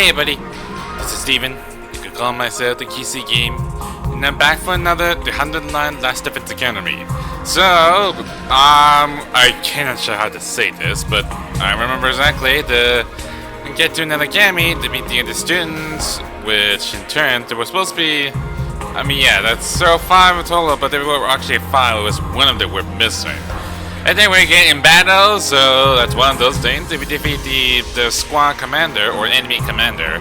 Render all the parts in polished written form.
Hey buddy, this is Steven. You could call myself the QC Game. And I'm back for another The 109 Last Defense Academy. So, I cannot sure how to say this, but I remember exactly the get to another academy to meet the other students, which in turn there was supposed to be, I mean yeah, that's so 5 in total, but there were actually 5, it was one of them were missing. And then we get in battle, so that's one of those things. If we defeat the squad commander or enemy commander,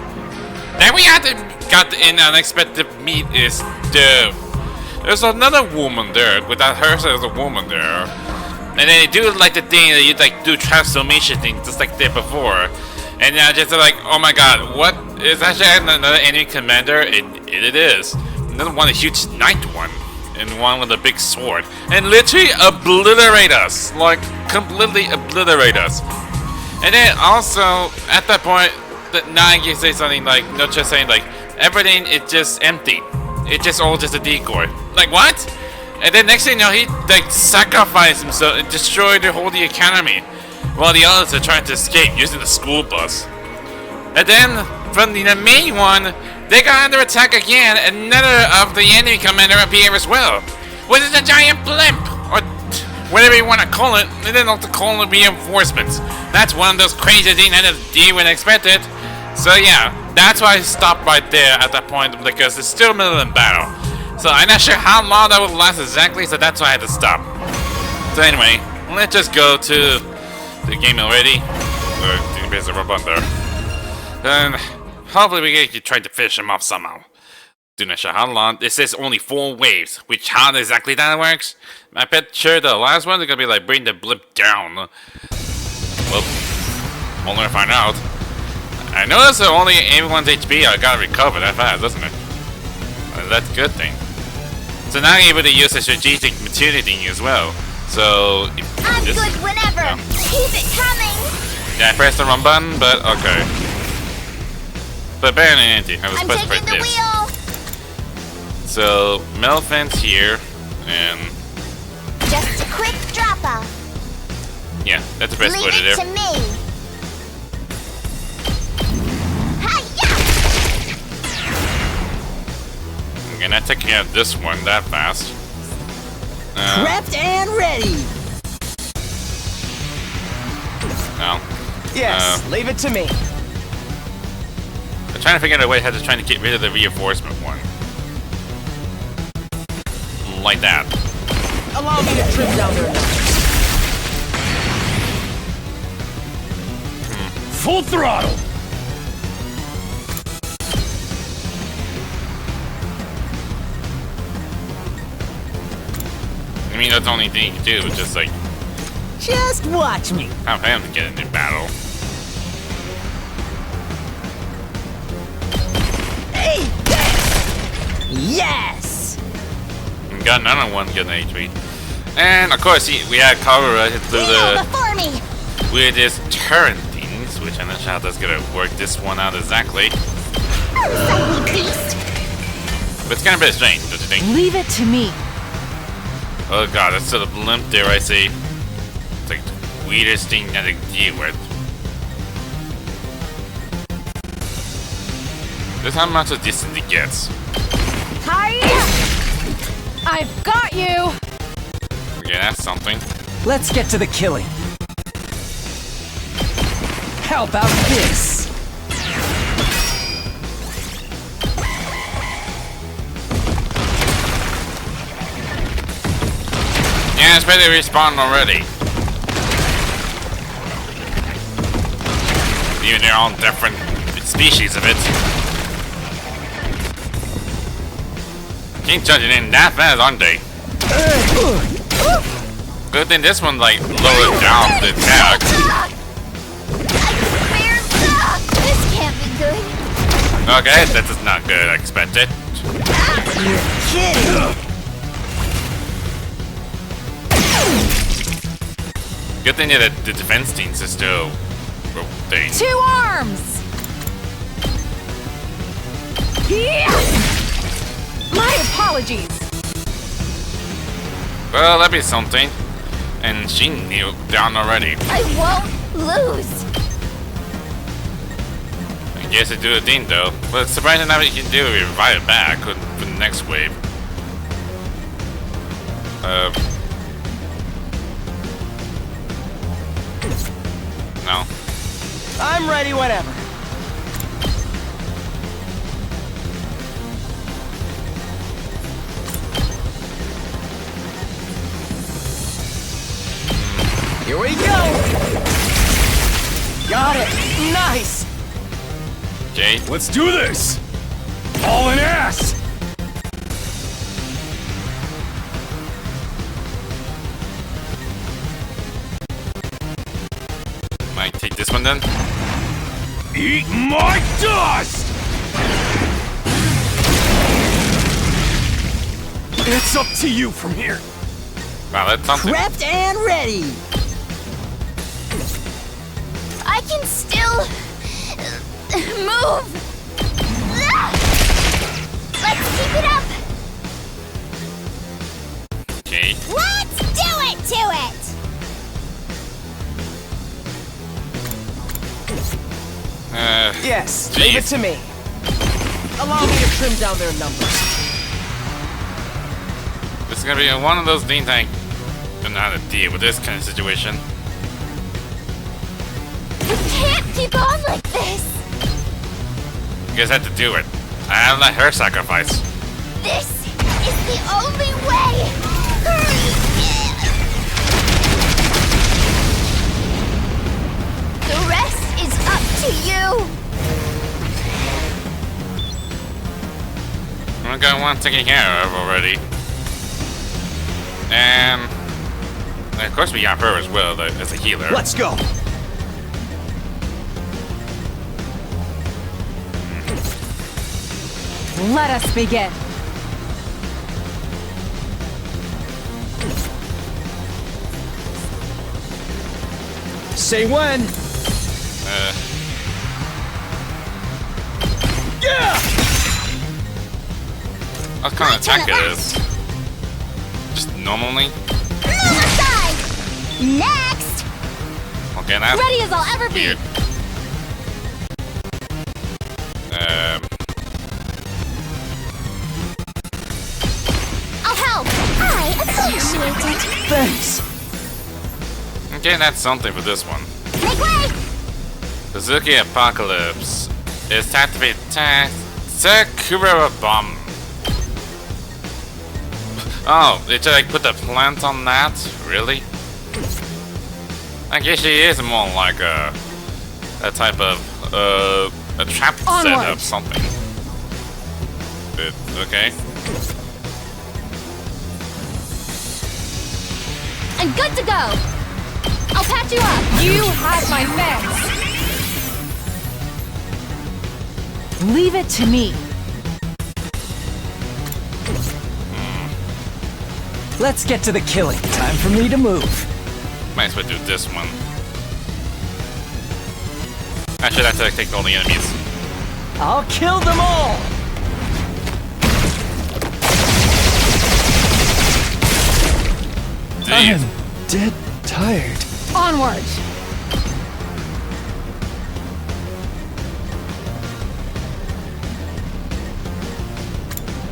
then we got an unexpected meet is there's another woman there. Without her, there's a woman there, and then they do like the thing that you like do transformation thing just like they did before. And now just like, oh my god, what is actually another enemy commander? It is another one, a huge knight one. And one with a big sword, and literally obliterate us, like completely obliterate us. And then also at that point, the Nigou say something like, not just saying like everything is just empty, it's just all just a decoy. Like what? And then next thing you know, he like sacrificed himself and destroyed the whole academy, while the others are trying to escape using the school bus. And then from the main one, they got under attack again, another of the enemy commander appeared as well. Which is a giant blimp, or whatever you want to call it, and then also call it reinforcements. That's one of those crazy things I didn't even expect it. So yeah, that's why I stopped right there at that point, because it's still middle of battle. So I'm not sure how long that would last exactly, so that's why I had to stop. So anyway, let's just go to the game already. There's a robot there. Then hopefully we can try to finish him off somehow. Do not sure how long. This is only 4 waves, which how exactly that works? I bet sure the last one is gonna be like bring the blip down. Well, we'll never find out. I noticed that only everyone's HP I gotta recover that fast, doesn't it? That's a good thing. So now you're able to use the strategic material thing as well. So I'm good whenever. No. Keep it coming. Yeah, I pressed the wrong button, but okay. But apparently empty. I was supposed to press this. Wheel. So metal fence here, and just a quick drop off. Yeah, that's the best way to do. Leave it to me. Hi-ya! Okay, not taking out this one that fast. Prepped and ready. No. Yes, leave it to me. I'm trying to figure out a way how to try to get rid of the reinforcement one. Like that. Allow me to trim down there. Full throttle. I mean, that's the only thing you can do, is just like... Just watch me. Have him to get into battle. Hey! Yes! We got another one getting HP. And of course, we had cover right through the... with this turret things, which I'm not sure how that's gonna work this one out exactly. But it's kind of a bit strange, don't you think? Leave it to me. Oh god, that's sort of limp there, I see. It's like the weirdest thing that I can deal with. This is how much of distance it gets. Hi! I've got you! Okay, that's something. Let's get to the killing. How about this? Yeah, it's better respawn already. Even they're all different species of it. Can't judge it in that fast, aren't they? Good thing this one like lowered down the attack. This can't be good. Okay, that is not good, I expected. You're kidding! Good thing that the defense teams are still rotating. 2 arms! Yeah! My apologies. Well, that'd be something. And she kneeled down already. I won't lose. guess they do a thing though. But it's surprising how you can do is revive it back for the next wave. No. I'm ready whenever. Here we go! Got it! Nice! Okay. Let's do this! All in ass! Might take this one then. Eat my dust! It's up to you from here. Wow, that's something. Prepped and ready! I can still move. Let's keep it up. Okay. Let's do it to it. Yes, leave it Jeez. to me. Allow me to trim down their numbers. This is gonna be one of those things I don't know how to deal with this kind of situation. We can't keep on like this. You guys have to do it. I have let her sacrifice. This is the only way. Hurry. The rest is up to you. I got one taken care of already. And of course we got her as well, though, as a healer. Let's go! Let us begin. Say when! Yeah! What kind of attack turn it it is? Just normally? Move aside. Next. Okay, that's Ready as I'll ever be. weird. I'll help. I appreciate it. Thanks! Okay, that's something for this one. Make way. Suzuki Apocalypse is activate Sakura Bomb. Oh, did you like put the plant on that? Really? I guess she is more like a type of a trap Onward. setup something. Okay. I'm good to go. I'll patch you up. You had my thanks. Leave it to me. Let's get to the killing. Time for me to move. Might as well do this one. Actually, that's to take all the enemies. I'll kill them all! Jeez. Dead tired. Onward.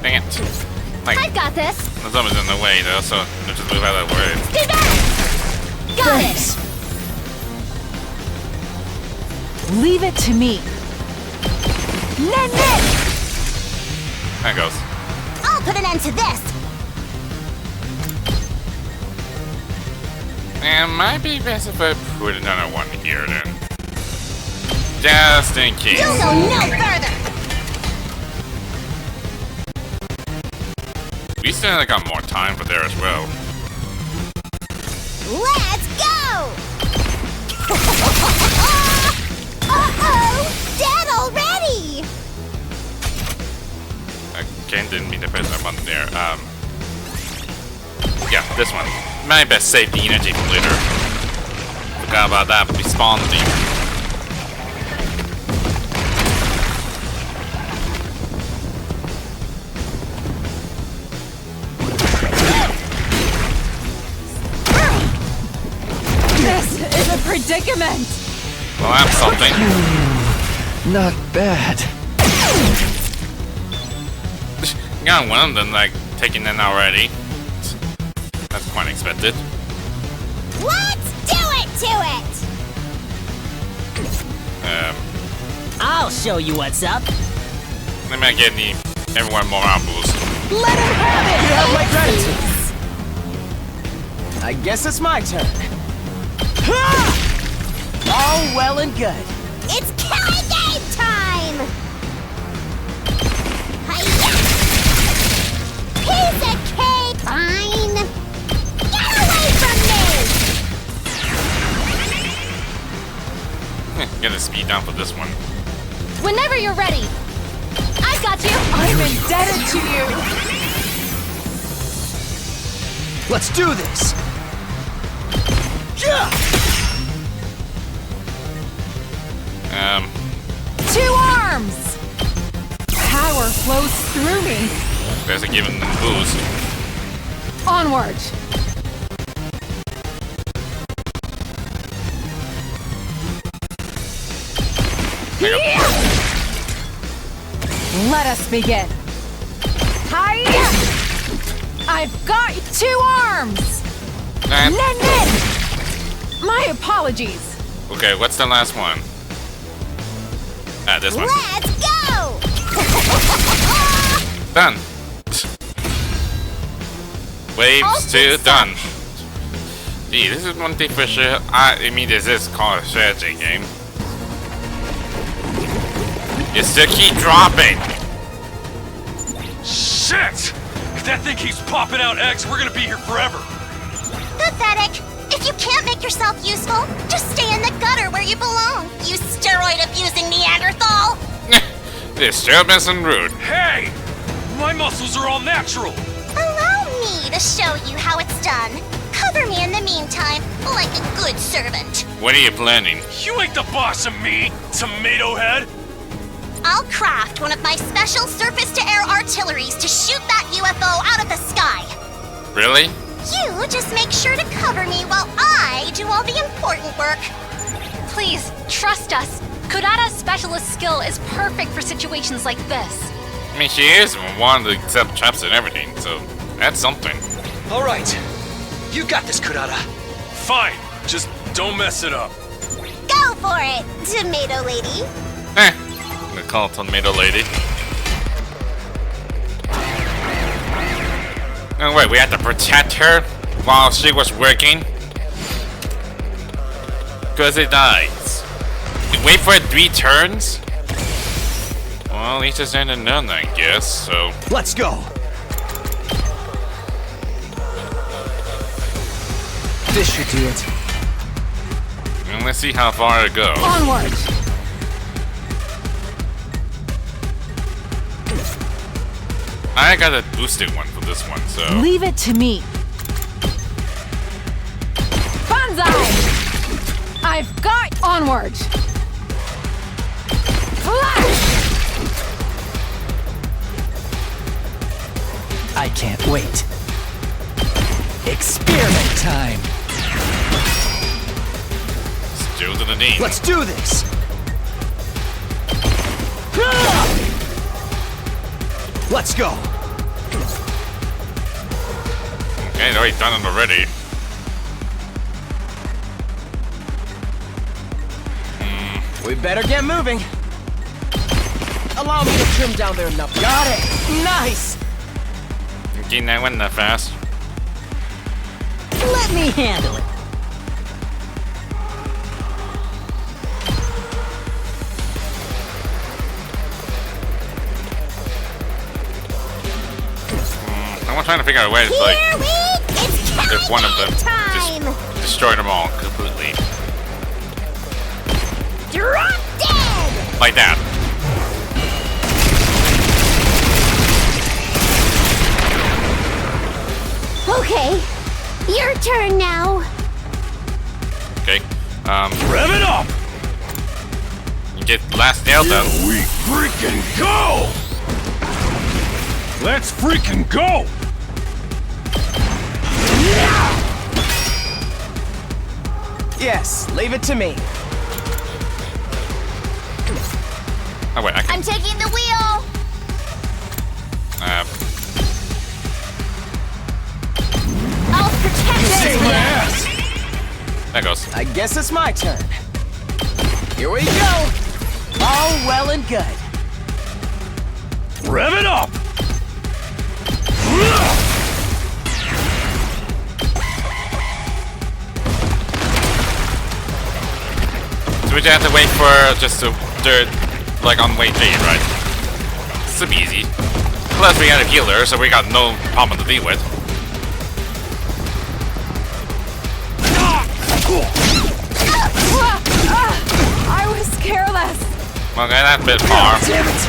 Dang it. Like, I've got this. the zombie's in the way though, so they'll just move out of the way. Stay back. Got it. Leave it to me. Nen. There it goes. I'll put an end to this. And might be best if I put another one here then. Just in case. You'll go no further. We still got more time for there as well. Let's go. Uh-oh. Dead already. Again, didn't mean to press that button there. Yeah, this one. My best save the energy for later. Forgot about that, but we spawned the This is a predicament. well, that's something. Not bad. Got one of them, like, taken in already. That's quite expected. Let's do it to it! I'll show you what's up. Let me get everyone morale boost. Let him have it! You have my gratitude. I guess it's my turn. Ha! All well and good. It's killing game time! Hiya! Piece of cake! Fine! Get away from me! Get the speed down for this one. Whenever you're ready! I got you! I'm indebted to you. Let's do this. Yeah! 2 arms! Power flows through me. There's a given boost. Onward. Let us begin. Hiya! I've got 2 arms! Nah. Nen nen! My apologies. Okay, what's the last one? Ah, this one. Let's go! Done. Waves 2 done. Gee, this is one thing for sure. I mean, this is called a strategy game. You still keep dropping. Shit! If that thing keeps popping out eggs, we're gonna be here forever. Pathetic! If you can't make yourself useful, just stay in the gutter where you belong, you steroid-abusing Neanderthal! Disturbance and rude. Hey! My muscles are all natural! Allow me to show you how it's done. Cover me in the meantime, like a good servant. What are you planning? You ain't the boss of me, tomato head! I'll craft one of my special surface-to-air artilleries to shoot that UFO out of the sky. Really? You just make sure to cover me while I do all the important work. Please, trust us. Kurata's specialist skill is perfect for situations like this. I mean, she is one to accept traps and everything, so that's something. Alright. You got this, Kurata. Fine, just don't mess it up. Go for it, tomato lady. I'm gonna call Tomato Lady. Oh wait, we had to protect her while she was working? Because it dies. We wait for it 3 turns? Well, at least it's ended none, I guess, so... Let's go. This should do it. And let's see how far it goes. Onward. I got a boosted one for this one, so... Leave it to me. Banzai! I've got onward. Flash! I can't wait. Experiment time. Still to the knee. Let's do this. Let's go. Okay, already done it already. We better get moving. Allow me to trim down their numbers. Got it. Nice. Getting that one that fast. Let me handle it. I'm trying to figure out a way to, like, Here it's if one of them time. just destroy them all completely. Drop dead. Like that. Okay, your turn now. Okay. Rev it up! You get last nail done. We freaking go! Let's freaking go! Yes, leave it to me. Oh wait, I can. I'm taking the wheel. I'll protect Save my ass! There goes. I guess it's my turn. Here we go! All well and good. Rev it up! So we just have to wait for just to dirt, like on way G, right? This will be easy. Plus we got a healer, so we got no problem to deal with. I was careless. Okay, that's a bit far. Damn it!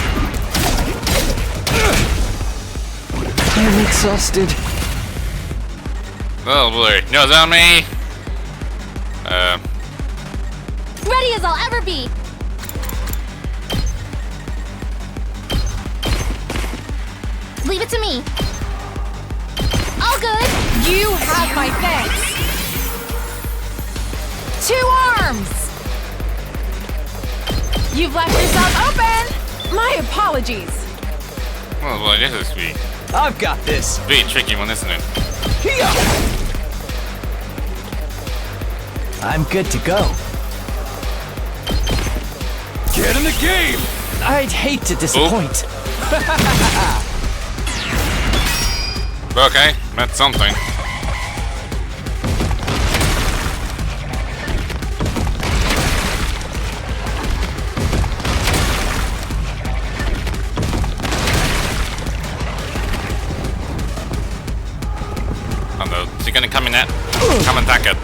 I'm exhausted. Oh boy, no, is that me? Ready as I'll ever be. Leave it to me. All good. You have my thanks. 2 arms. You've left yourself open. My apologies. Oh boy, this is sweet. I've got this. Pretty tricky one, isn't it? Here! I'm good to go. Get in the game! I'd hate to disappoint. Okay, that's something. Oh no, is he gonna come in at? Come and attack it.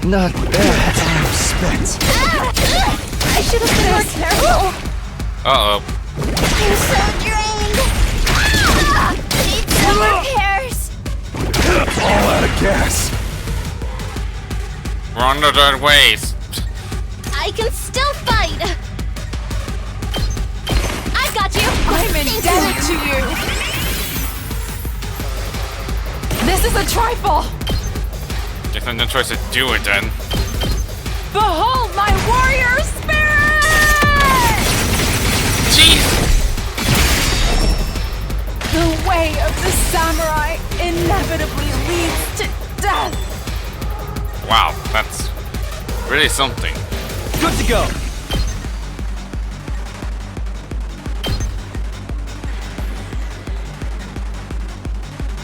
Not bad. Spent. I should have been more careful. Uh-oh. I'm so drained. Need some repairs. All out of gas. We're on the dirt ways. I can still fight. I've got you. I'm indebted to you. This is a trifle. Guess no choice to do it then. Behold my warrior spirit! Jeez! The way of the samurai inevitably leads to death. Wow, that's really something. Good to go.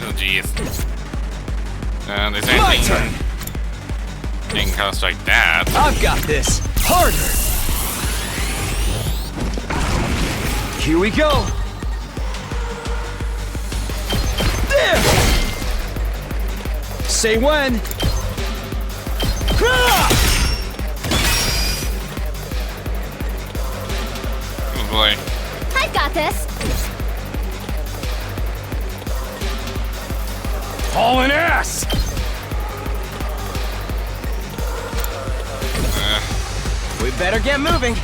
Oh jeez. And is My turn. anything getting cast like that? I've got this. Harder. Here we go. There. Say when. Oh boy. I've got this. Hauling ass! We better get moving.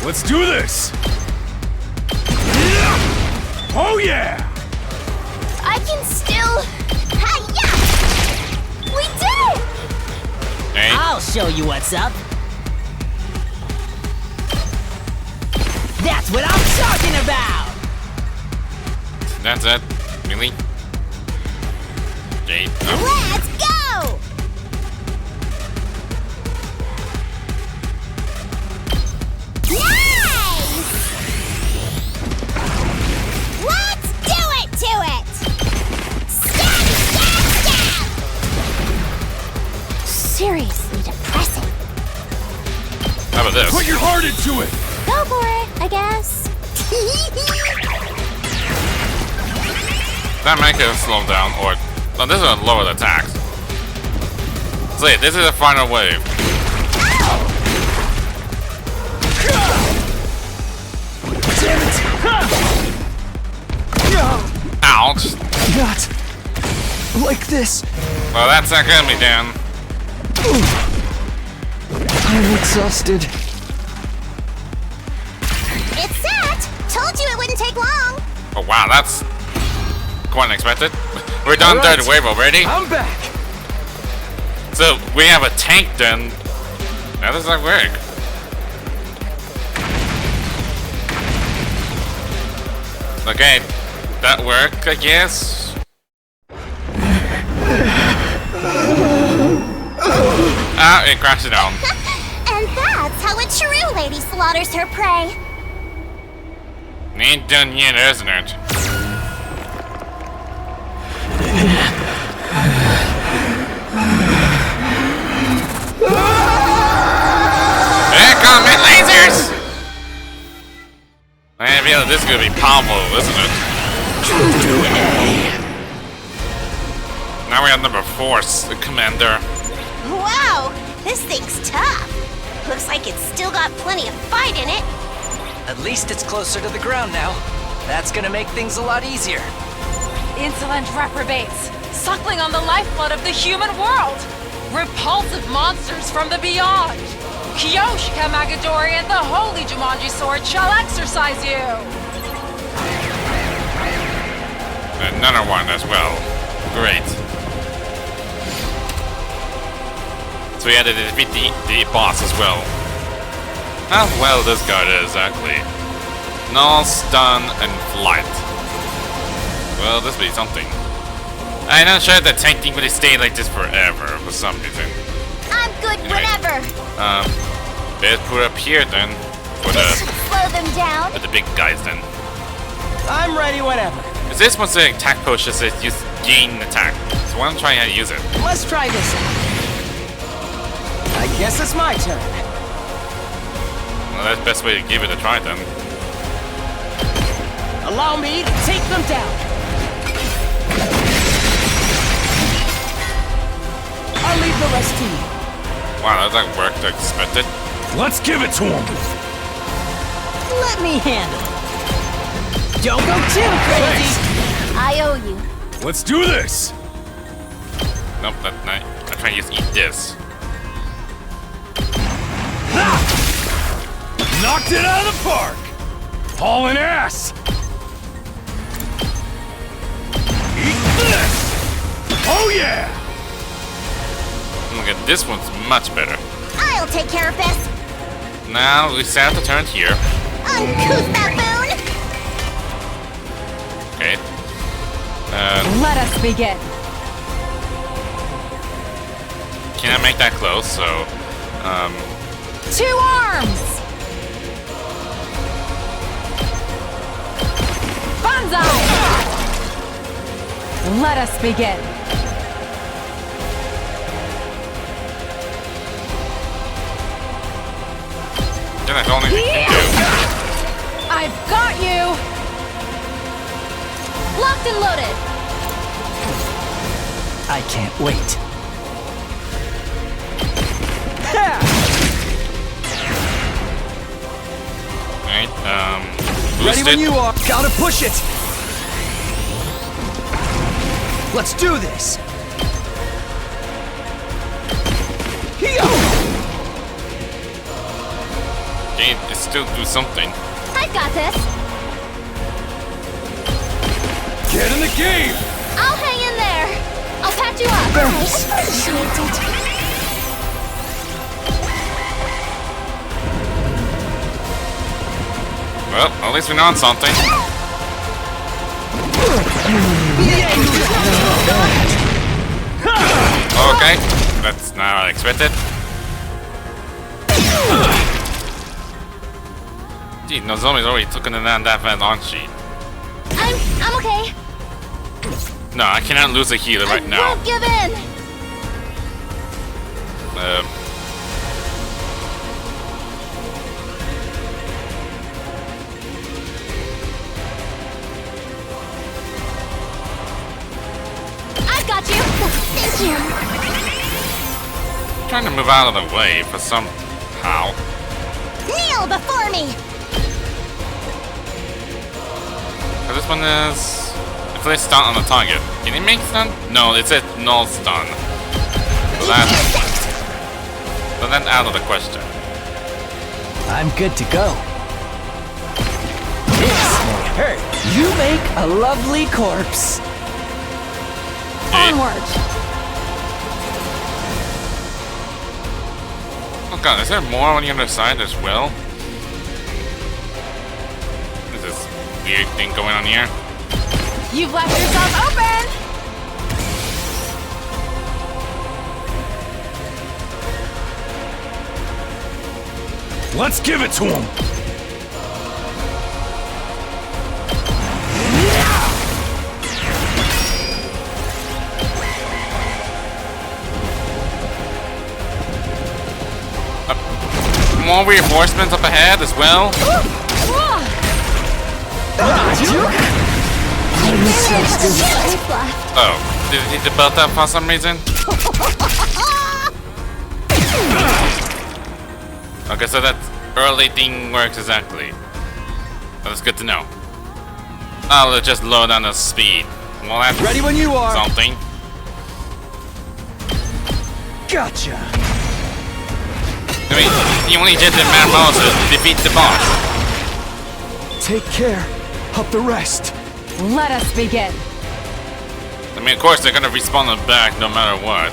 Let's do this! Oh yeah! I can still. Hi-ya! We did it! Hey, I'll show you what's up. That's what I'm talking about! that's it. Really? Jade. Oh. Let's go! Nice! Let's do it to it! Stab, stab, stab! Seriously depressing. How about this? Put your heart into it! Go for it, I guess. That might get slowed down, or no, this is a lower attack. So yeah, this is the final wave. Damn it. Ouch! Not like this. Well, that's not gonna be down. I'm exhausted. It's set! Told you it wouldn't take long! Oh wow, that's quite unexpected. We're done Alright. third wave already. I'm back. So we have a tank then. How does that work? Okay, that worked, I guess. Ah, it crashed down. And that's how a true lady slaughters her prey. Ain't done yet, isn't it? There come it, lasers! I feel this is gonna be powerful, isn't it? Now we have number 4, Commander. Wow, this thing's tough. Looks like it's still got plenty of fight in it. At least it's closer to the ground now. That's gonna make things a lot easier. Insolent reprobates, suckling on the lifeblood of the human world. Repulsive monsters from the beyond. Kyoshika Magadori and the Holy Jumanji Sword shall exercise you. Another one as well. Great. So we had to defeat the boss as well. How well this guy is, actually. Null, stun, and flight. Well, this will be something. I'm not sure that tank thing would stay like this forever for some reason. I'm good whenever. Let's put up here then. For This should slow them down. the big guys then. I'm ready whenever. Is this one's an attack potion that says use gain attack? So why don't I try how to use it? Let's try this out. I guess it's my turn. Well, that's the best way to give it a try then. Allow me to take them down. I'll leave the rest to you. Wow, that worked like expected. Let's give it to him. Let me handle it. Don't go too crazy. I owe you. Let's do this. Nope, that's not. I'm trying to just eat this. Knocked it out of the park. Hauling ass. Eat this. Oh yeah. Look at this one's much better. I'll take care of this. Now we set the turn here. Uncouth baboon. Okay. Let us begin. Can't make that close, so 2 arms. Banzai. Let us begin. yeah, that's the only thing we can do. I've got you. Locked and loaded. I can't wait. Alright, Ready boost when it. you are. Gotta push it. Let's do this. Okay, it still do something. I've got this. Get in the game. I'll hang in there. I'll patch you up. I appreciate it. Well, at least we know on something. Okay, that's not what I expected. Gee, no zombies already took it down that fast, aren't she? I'm okay. No, I cannot lose a healer right I now. won't give in. I've got you. Thank you. Trying to move out of the way for somehow. Kneel before me. So this one is... If they stun on the target, can it make stun? No, it said null stun. So that's out of the question. I'm good to go. This may hurt. You make a lovely corpse. Onward! Oh god, is there more on the other side as well? There's this weird thing going on here. You've left yourself open! Let's give it to him! More reinforcements up ahead as well. Oh, did he debug that for some reason? Okay, so that early thing works exactly. That's good to know. I'll just lower down the speed. Well, that's Ready when you are. something. Gotcha. I mean, you only did the man mouse to defeat the boss. Take care of the rest. Let us begin. I mean, of course, they're gonna respawn them back no matter what.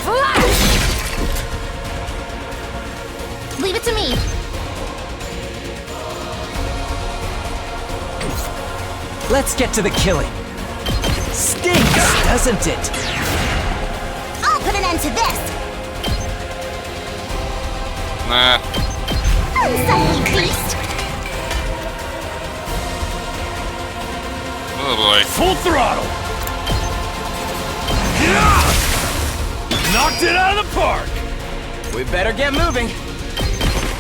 Flash! Leave it to me. Let's get to the killing. Stinks, doesn't it? I'll put an end to this. Nah. Unsightly beast. Oh boy. Full throttle! Yeah! Knocked it out of the park! We better get moving.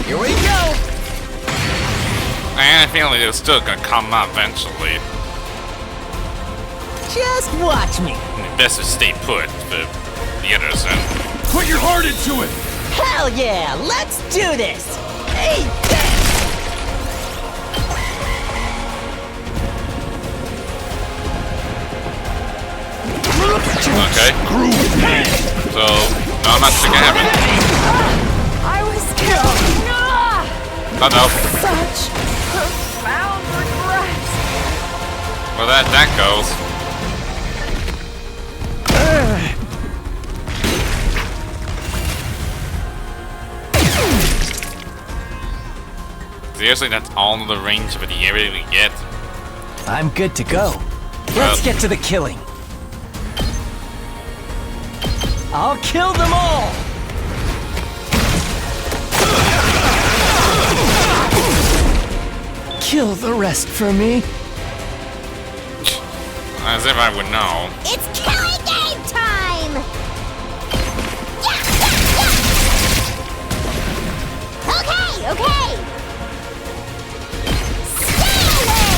Here we go. I had a feeling it was still gonna come up eventually. Just watch me. Best to stay put for the others then. Put your heart into it! Hell yeah, let's do this. Hey, Okay. So, not much can happen. I was killed! Oh no. Such profound regret! Well, that goes. Seriously, that's all the range of the area we get. I'm good to go. Let's get to the killing. I'll kill them all! Kill the rest for me. As if I would know. It's killing game time! Okay, okay! Stay away!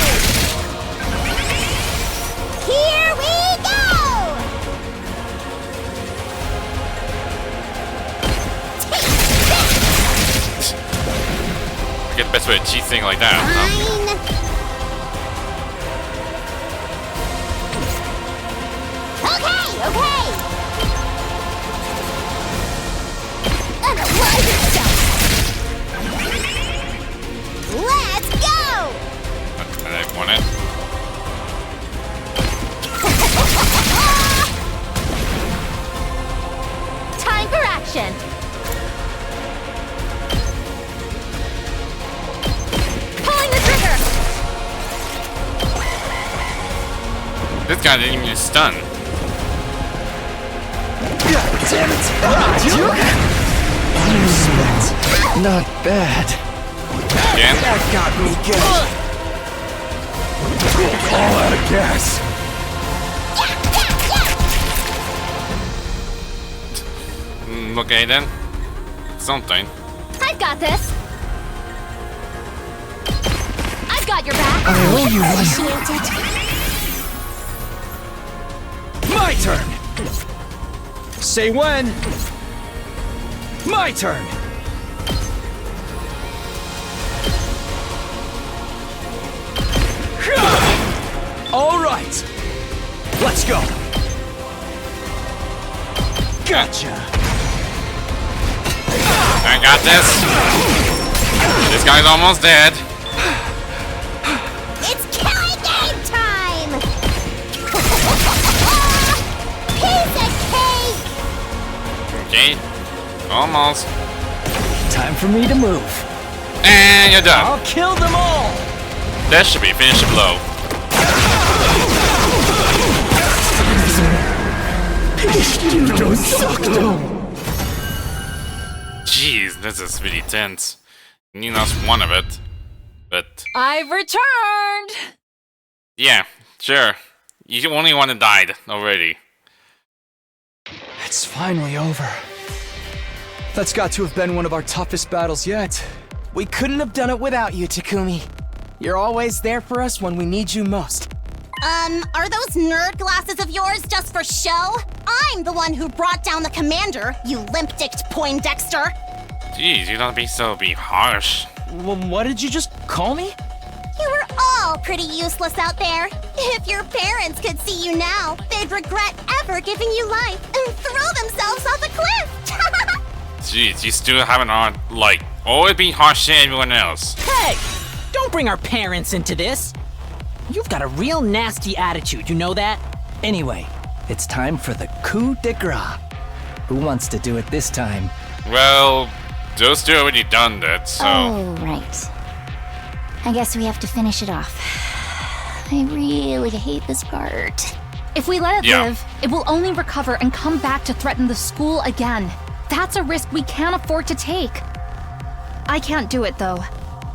Here we go! I get the best way to cheat thing like that. Huh? Fine. Okay, okay! Unalive itself! Let's go! I want it. Time for action! Pulling the trigger! This guy didn't even stun. God damn it! Not bad. Again? That got me good. All out of gas! Okay then. Something. I've got this! I've got your back! I owe you one. Appreciate it. My turn! Say when. My turn! All right! Let's go! Gotcha! I got this. This guy's almost dead. It's Almost. Time for me to move. And you're done. I'll kill them all! That should be finish the blow. Jeez, this is really tense. You lost one of it. But I've returned! yeah, sure. You only one that died already. It's finally over. That's got to have been one of our toughest battles yet. We couldn't have done it without you, Takumi. You're always there for us when we need you most. Are those nerd glasses of yours just for show? I'm the one who brought down the commander, you limp-dicked Poindexter. Jeez, you don't be harsh. Well, what did you just call me? You were all pretty useless out there. If your parents could see you now, they'd regret ever giving you life and throw themselves off a cliff. Jeez, you still haven't always being harsh to everyone else. Hey! Don't bring our parents into this! You've got a real nasty attitude, you know that? Anyway, it's time for the coup de grace. Who wants to do it this time? Well, those two already done that, so... Oh, right. I guess we have to finish it off. I really hate this part. If we let it Yeah. live, it will only recover and come back to threaten the school again. That's a risk we can't afford to take. I can't do it though,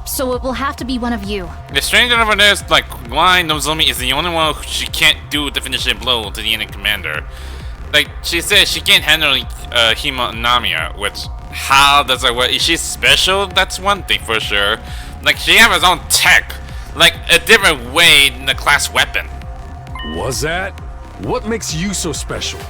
so it will have to be one of you. The stranger over there is why Nozomi is the only one who she can't do the finishing blow to the enemy commander. She said she can't handle hemodynamia, which, how does that work? Is she special? That's one thing for sure. She has her own tech, a different way in the class weapon. Was that? What makes you so special?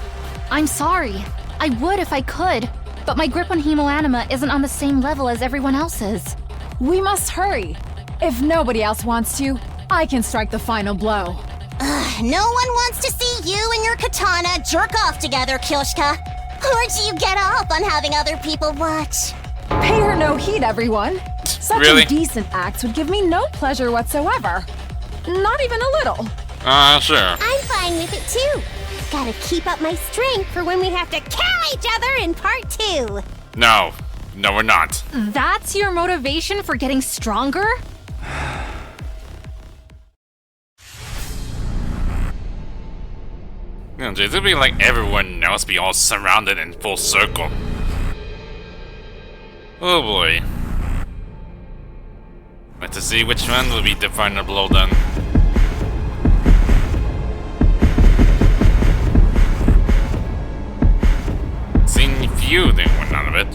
I'm sorry. I would if I could, but my grip on hemoanima isn't on the same level as everyone else's. We must hurry. If nobody else wants to, I can strike the final blow. No one wants to see you and your katana jerk off together, Kyoshika. Or do you get off on having other people watch? Pay her no heed, everyone. Such Really? indecent acts would give me no pleasure whatsoever. Not even a little. Sure. I'm fine with it too. Gotta keep up my strength for when we have to kill each other in part 2. No, we're not. That's your motivation for getting stronger? It'd be like everyone else be all surrounded in full circle. Oh boy. Let's see which one will be the final blow then. Seen few didn't win none of it.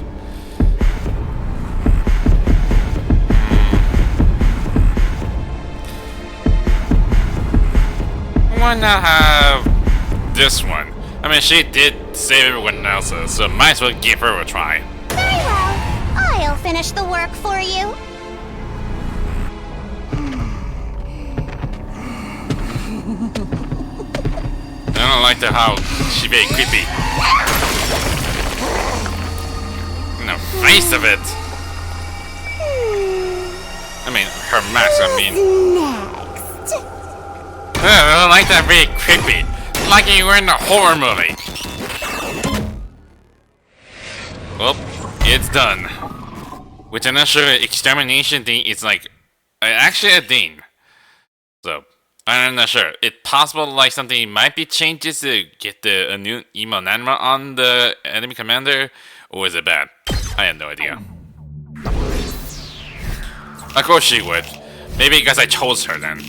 Why not have this one? I mean, she did save everyone else's, so might as well give her a try. Very well. I'll finish the work for you. I don't like how she's very creepy. And the face of it. I mean, her mask, Next. I don't like that very creepy. Like you were in a horror movie. Well, it's done. Which I'm not sure extermination thing is actually a thing. So, I'm not sure. It's possible something might be changes to get a new hemonanima on the enemy commander, or is it bad? I have no idea. Of course she would. Maybe because I chose her then.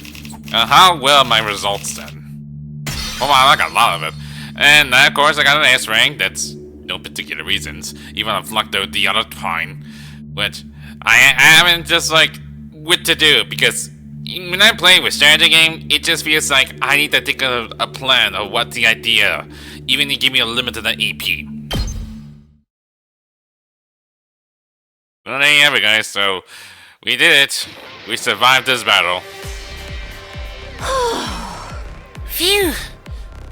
How well my results then? Well, I got a lot of it. And of course I got an S rank, that's no particular reasons. Even I flunked out the other time. Which I haven't just what to do, because when I play with strategy game, it just feels like I need to think of a plan of what's the idea. Even to give me a limit to the AP. Well, there you have it, guys. So, we did it. We survived this battle. Phew!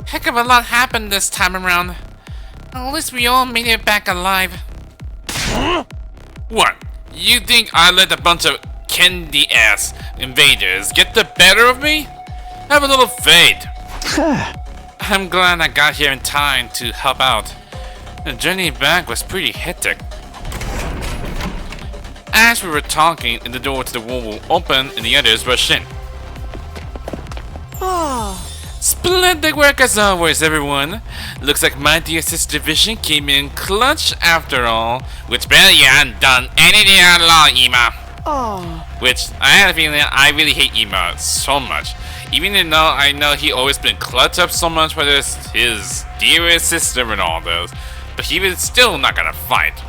Heck of a lot happened this time around. At least we all made it back alive. What? You think I let a bunch of candy-ass invaders get the better of me? Have a little faith. I'm glad I got here in time to help out. The journey back was pretty hectic. As we were talking, the door to the wall will open and the others rushed in. Splendid work as always, everyone. Looks like my DSS division came in clutch after all. Which barely you hadn't done anything at all, Ima. Which I had a feeling I really hate Ima so much. Even though I know he always been clutched up so much by his dearest sister and all those. But he was still not gonna fight.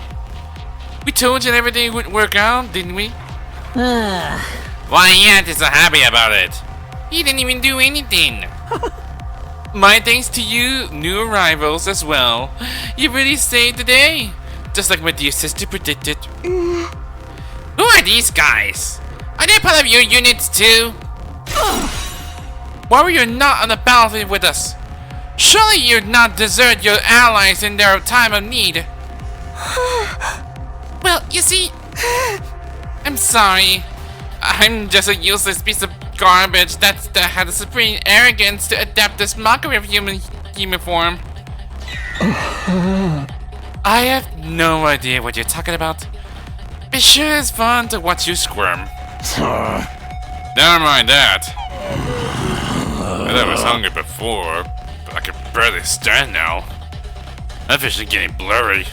We told you everything would work out, didn't we? Why Yant is so happy about it? He didn't even do anything. My thanks to you, new arrivals as well. You really saved the day. Just like my dear sister predicted. Who are these guys? Are they part of your units too? Why were you not on the battlefield with us? Surely you'd not desert your allies in their time of need. Well, you see, I'm sorry. I'm just a useless piece of garbage that had the supreme arrogance to adapt this mockery of human form. I have no idea what you're talking about. It sure is fun to watch you squirm. Never mind that. I was hungry before, but I can barely stand now. My vision getting blurry.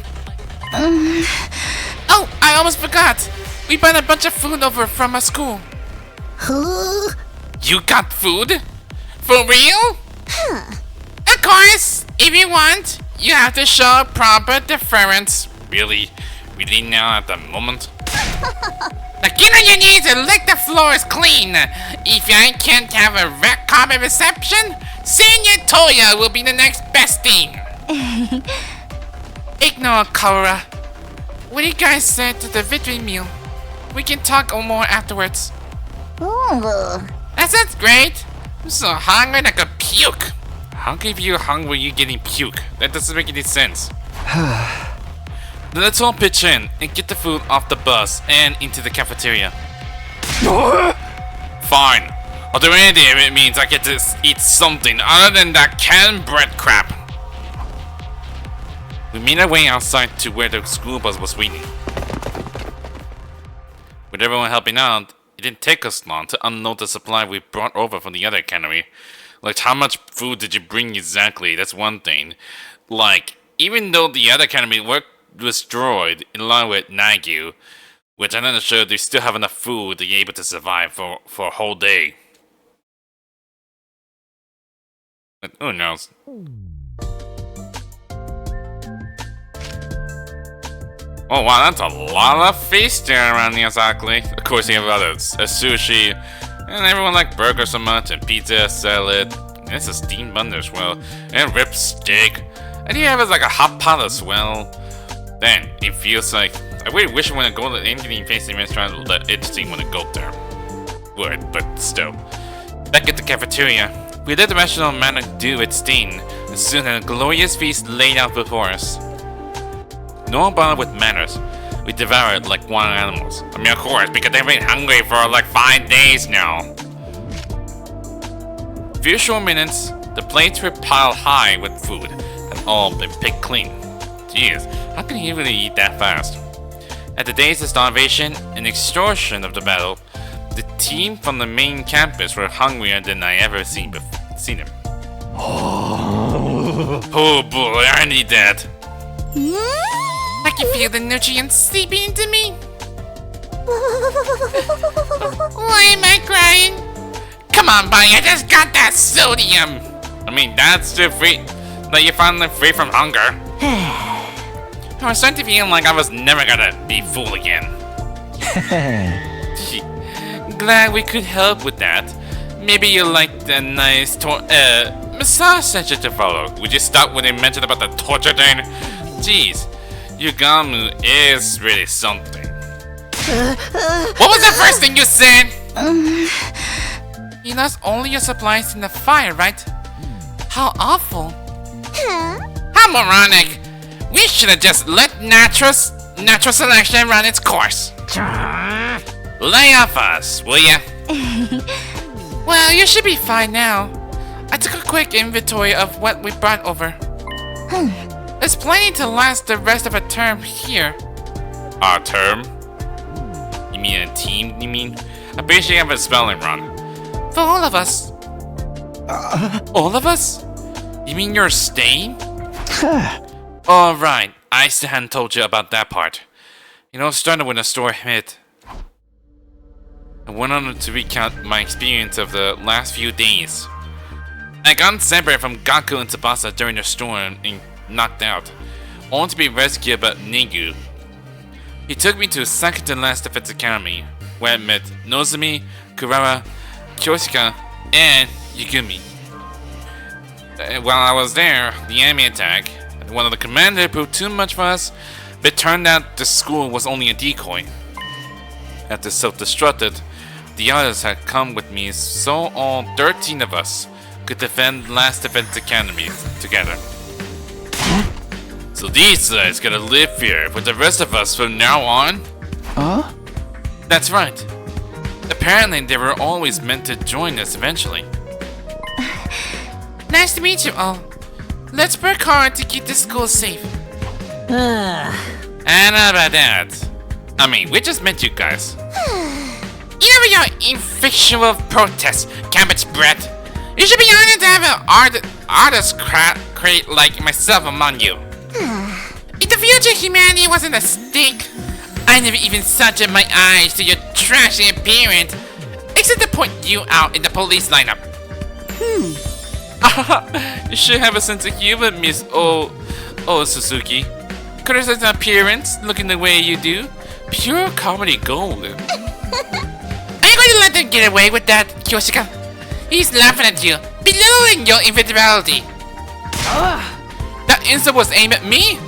Oh, I almost forgot. We brought a bunch of food over from our school. Who? You got food? For real? Of course. If you want, you have to show proper deference. Really now at the moment? Now get on your knees and lick the floors clean. If I can't have a red carpet reception, Senior Toya will be the next best thing. Ignore Kaora. What do you guys say to the victory meal? We can talk more afterwards. Ooh. That sounds great. I'm so hungry I could puke. How can you hungry you getting puke? That doesn't make any sense. Let's all pitch in and get the food off the bus and into the cafeteria. Fine. I'll do anything if it means I get to eat something other than that canned bread crap. We made our way outside to where the school bus was waiting. With everyone helping out, it didn't take us long to unload the supply we brought over from the other academy. Like, how much food did you bring exactly? That's one thing. Like, even though the other academy was destroyed, in line with Nigou, which I'm not sure they still have enough food to be able to survive for a whole day. But who knows? Oh wow, that's a lot of feasting around here, exactly. Of course, you have others, a sushi, and everyone like burgers so much, and pizza, salad, and it's a steamed bun as well, and rib steak, and you have like a hot pot as well. Then it feels like I really wish I want to go to anything fancy restaurant that interesting when I go there. Would, but still. Back at the cafeteria, we let the restaurant manner do its thing, and soon had a glorious feast laid out before us. No bother with manners. We devoured like wild animals. I mean, of course, because they've been hungry for like 5 days now. A few short minutes, the plates were piled high with food, and all been picked clean. Jeez, how can you really eat that fast? At the days of starvation and extortion of the battle, the team from the main campus were hungrier than I ever seen them. Oh boy, I need that. I can feel the nutrients seeping into me. Why am I crying? Come on, buddy, I just got that sodium. I mean, that's still free. That you're finally free from hunger. I was starting to feel like I was never gonna be full again. Glad we could help with that. Maybe you liked a nice massage session to follow. Would you stop when they mentioned about the torture thing? Jeez. Yugamu is really something. What was the first thing you said? You lost all your supplies in the fire, right? How awful. How moronic. We should have just let natural selection run its course. Lay off us, will ya? Well, you should be fine now. I took a quick inventory of what we brought over. It's planning to last the rest of a term here. A term? You mean a team, you mean? I bet you have a spelling wrong. For all of us. All of us? You mean you're staying? Alright, I still hadn't told you about that part. You know, it started when the store hit. I went on to recount my experience of the last few days. I got separated from Gaku and Tsubasa during the storm and knocked out, only to be rescued by Nigou. He took me to the second to last defense academy, where I met Nozomi, Kurara, Kyoshika, and Yugumi. While I was there, the enemy attack, one of the commanders proved too much for us, but it turned out the school was only a decoy. After self-destructed, the others had come with me, so all 13 of us could defend last defense academy together. So these guys gotta live here with the rest of us from now on? Huh? That's right. Apparently they were always meant to join us eventually. Nice to meet you all. Let's work hard to keep the school safe. And how about that? I mean, we just met you guys. You know your infectious protest, cabbage bread. You should be honored to have an artist crate like myself among you. If the future humanity wasn't at stake, I never even subject my eyes to your trashy appearance, except to point you out in the police lineup. You should have a sense of humor, Miss Suzuki. Criticize appearance, looking the way you do. Pure comedy gold. Are you going to let them get away with that, Kyoshika? He's laughing at you, belittling your individuality. That insult was aimed at me.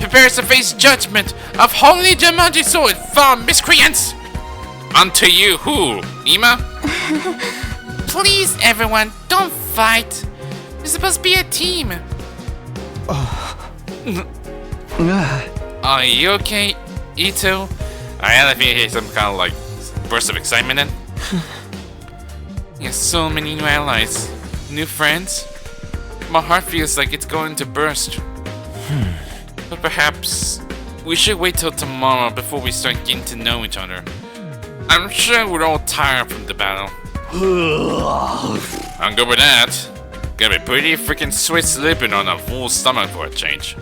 Prepare to face judgment of Holy Jumanji Sword from miscreants. Unto you, who, Ima? Please, everyone, don't fight. You're supposed to be a team. Are you okay, Ito? I had a feeling some kind of like burst of excitement then. You have so many new allies, new friends. My heart feels like it's going to burst. But perhaps we should wait till tomorrow before we start getting to know each other. I'm sure we're all tired from the battle. I'm good with that. Gonna be pretty freaking sweet sleeping on a full stomach for a change.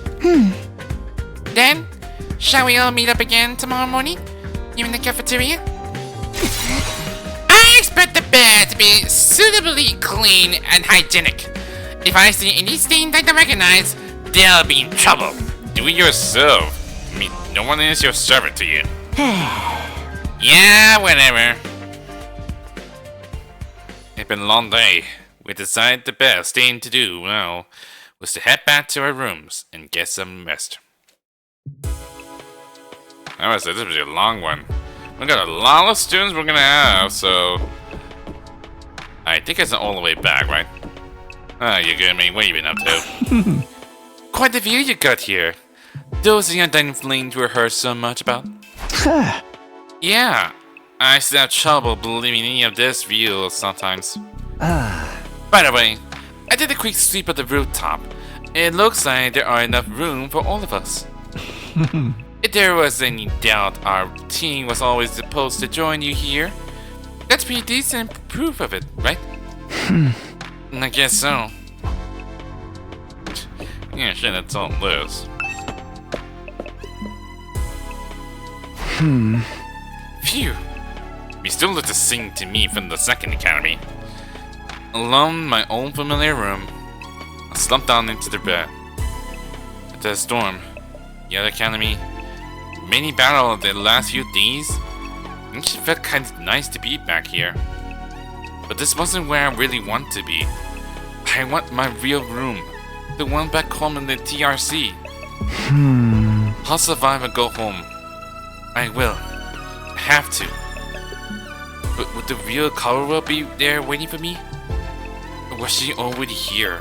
Then, shall we all meet up again tomorrow morning? You in the cafeteria? I expect the bed to be suitably clean and hygienic. If I see any stains I don't recognize, they'll be in trouble. Do it yourself. I mean, no one is your servant to you. Yeah, whatever. It's been a long day. We decided the best thing to do now was to head back to our rooms and get some rest. This was a long one. We got a lot of students we're gonna have, so I think it's all the way back, right? You get me? What you been up to? Quite the view you got here. Those young flames we heard so much about. Yeah, I still have trouble believing any of this view sometimes. By the way, I did a quick sweep of the rooftop. It looks like there are enough room for all of us. If there was any doubt our team was always supposed to join you here, that's pretty decent proof of it, right? I guess so. Yeah, shit, that's all it is. Phew. You still look to sing to me from the second academy. Alone in my own familiar room, I slumped down into the bed. After the storm, the other academy, many battle of the last few days, it actually felt kind of nice to be back here. But this wasn't where I really want to be. I want my real room, the one back home in the TRC. I'll survive and go home. I will. I have to. But would the real Kaoru be there waiting for me? Or was she already here?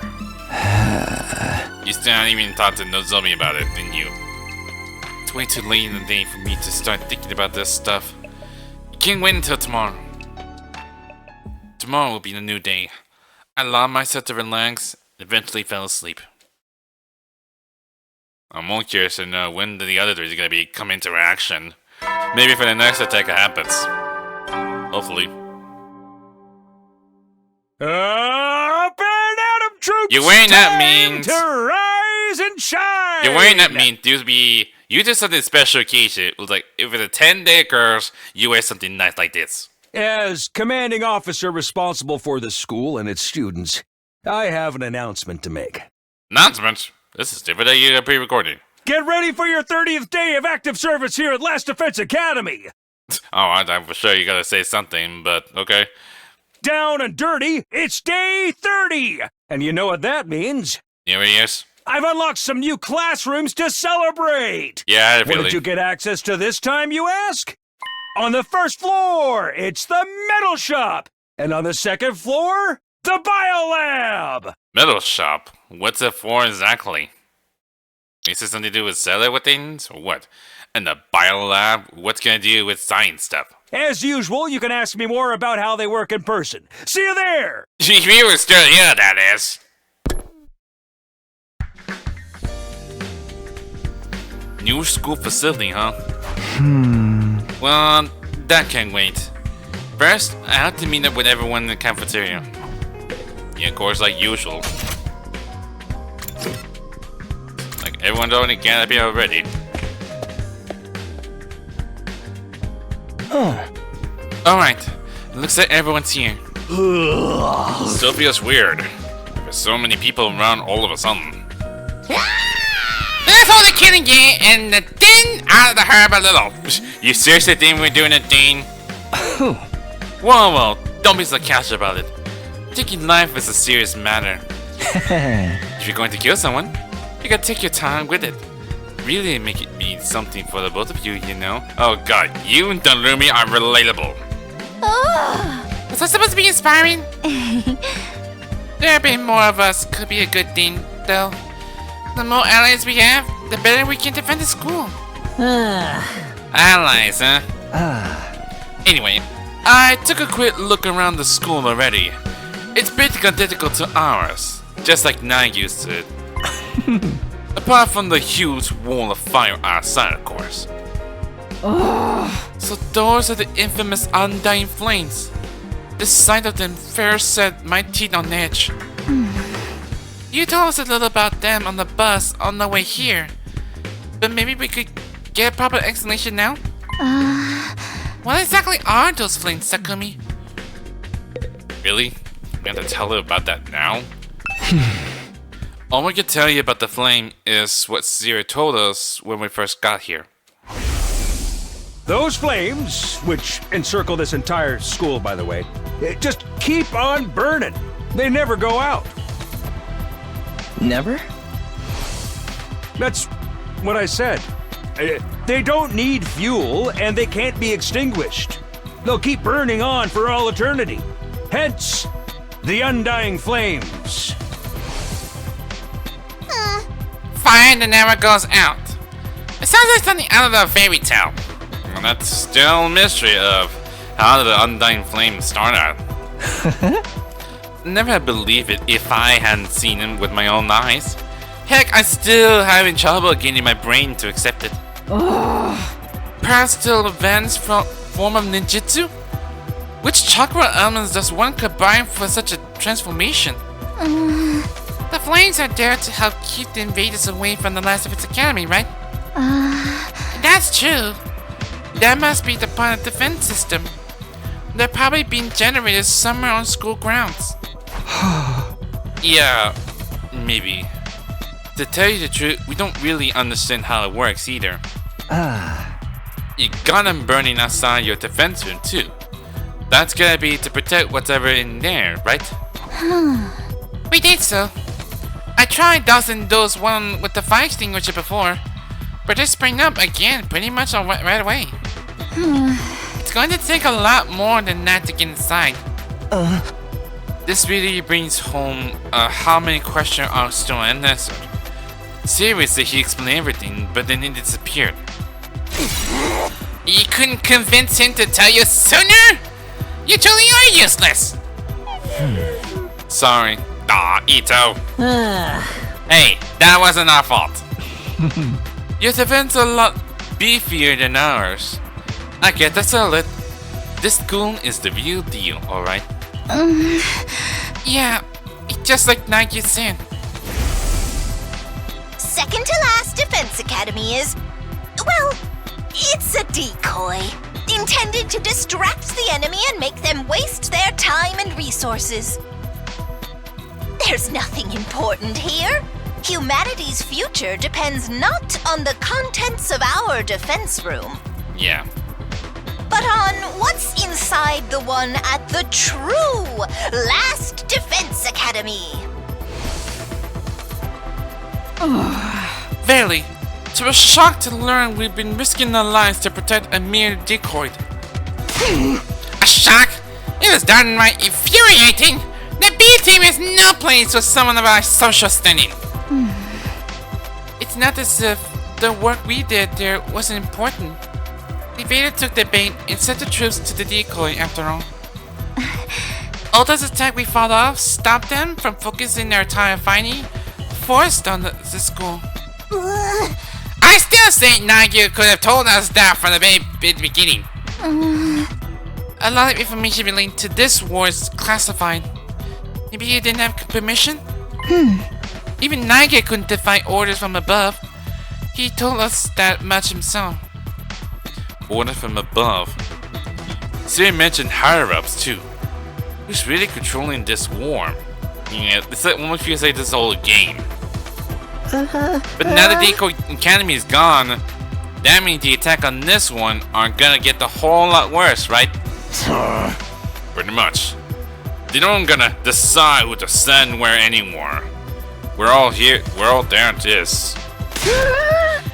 You still haven't even thought to Nozomi about it, didn't you? It's way too late in the day for me to start thinking about this stuff. You can't wait until tomorrow. Tomorrow will be a new day. I allowed myself to relax and eventually fell asleep. I'm more curious to know when the other three is gonna be come into action. Maybe for the next attack happens. Hopefully. Up and out of troops! You ain't that Time mean. to rise and shine! You ain't that mean. You did something special occasion. It was like, if it's a 10-day occurs, you wear something nice like this. As commanding officer responsible for the school and its students, I have an announcement to make. Announcement? This is different than you pre-recording. Get ready for your 30th day of active service here at Last Defense Academy! I'm for sure you gotta say something, but okay. Down and dirty, it's day 30! And you know what that means? Here he is. I've unlocked some new classrooms to celebrate! Yeah, I had a What feeling. did you get access to this time, you ask? On the first floor, it's the metal shop! And on the second floor, the biolab! Metal shop? What's it for exactly? Is this something to do with cellular things, or what? And the biolab? What's gonna do with science stuff? As usual, you can ask me more about how they work in person. See you there! If you were still here, that is. New school facility, huh? Well, that can wait. First, I have to meet up with everyone in the cafeteria. Yeah, of course, like usual. Like, everyone's already gathered here already. Alright, looks like everyone's here. Still feels weird. There's so many people around all of a sudden. That's all the kidding game, and the thing out of the herb a little. You seriously think we're doing a thing? Whoa, don't be sarcastic about it. Taking life is a serious matter. If you're going to kill someone, you gotta take your time with it. Really make it mean something for the both of you, you know? Oh god, you and Darumi are relatable. Was that supposed to be inspiring? There being more of us could be a good thing, though. The more allies we have, the better we can defend the school. Allies, huh? Anyway, I took a quick look around the school already. It's basically identical to ours, just like Nigou's did. Apart from the huge wall of fire outside, of course. So those are the infamous undying flames. The sight of them first set my teeth on edge. You told us a little about them on the bus on the way here. But maybe we could get a proper explanation now? What exactly are those flames, Takumi? Really? We have to tell her about that now? All we can tell you about the flame is what Zero told us when we first got here. Those flames, which encircle this entire school, by the way, just keep on burning. They never go out. Never? That's what I said. They don't need fuel, and they can't be extinguished. They'll keep burning on for all eternity. Hence, the undying flames. Fire that never goes out. It sounds like something out of a fairy tale. And that's still a mystery of how the undying flame started. Never had believed it if I hadn't seen it with my own eyes. Heck, I still having trouble getting my brain to accept it. Perhaps still advanced form of ninjutsu? Which chakra elements does one combine for such a transformation? The flames are there to help keep the invaders away from the last of its academy, right? That's true. That must be the part of the defense system. They're probably being generated somewhere on school grounds. Yeah, maybe. To tell you the truth, we don't really understand how it works either. You got them burning outside your defense room too. That's gonna be to protect whatever in there, right? We did so. I tried dousing those one with the fire extinguisher before, but they spring up again pretty much right away. It's going to take a lot more than that to get inside. This really brings home how many questions are still unanswered. Seriously, he explained everything, but then it disappeared. You couldn't convince him to tell you sooner? You truly are useless! Sorry. Aw, Ito. Hey, that wasn't our fault. Your defense a lot beefier than ours. I get to sell it. This school is the real deal, alright? Yeah, it's just like Nigou said. Second to last defense academy is, well, it's a decoy. Intended to distract the enemy and make them waste their time and resources. There's nothing important here. Humanity's future depends not on the contents of our defense room, Yeah. but on what's inside the one at the true Last Defense Academy. Verily, so we're shocked to learn we've been risking our lives to protect a mere decoy. A shock? It is downright infuriating! The B team is no place for someone of our social standing. It's not as if the work we did there wasn't important. The invader took the bait and sent the troops to the decoy after all. Ultra's attack we fought off stopped them from focusing their entire fighting forced on the school. I still say Nigou could have told us that from the very beginning. A lot of information relating to this war is classified. Maybe he didn't have permission? Even Nigou couldn't defy orders from above. He told us that much himself. Order from above? So he mentioned higher-ups too. Who's really controlling this war? Yeah, it's like almost feels like this whole game. But now the Decoy Academy is gone, that means the attack on this one are gonna get a whole lot worse, right? Pretty much. They don't gonna decide who to send where anymore. We're all here, we're all there to this.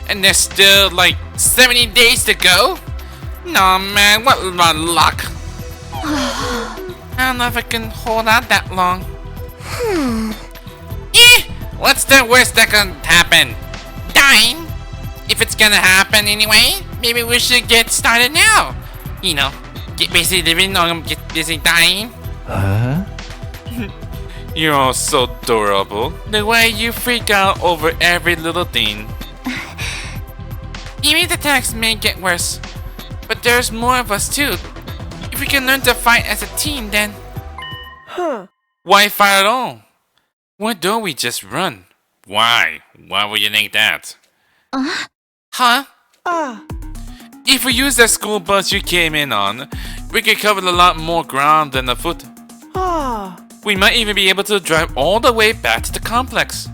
And there's still like 70 days to go? Nah man, what my luck. I don't know if I can hold out that long. What's the worst that can happen? Dying? If it's gonna happen anyway, maybe we should get started now. You know, get busy living or get busy dying. You're all so adorable. The way you freak out over every little thing. Even the attacks may get worse, but there's more of us too. If we can learn to fight as a team, then... Why fight at all? Why don't we just run? Why? Why would you think that? Huh? If we use that school bus you came in on, we could cover a lot more ground than afoot. We might even be able to drive all the way back to the complex.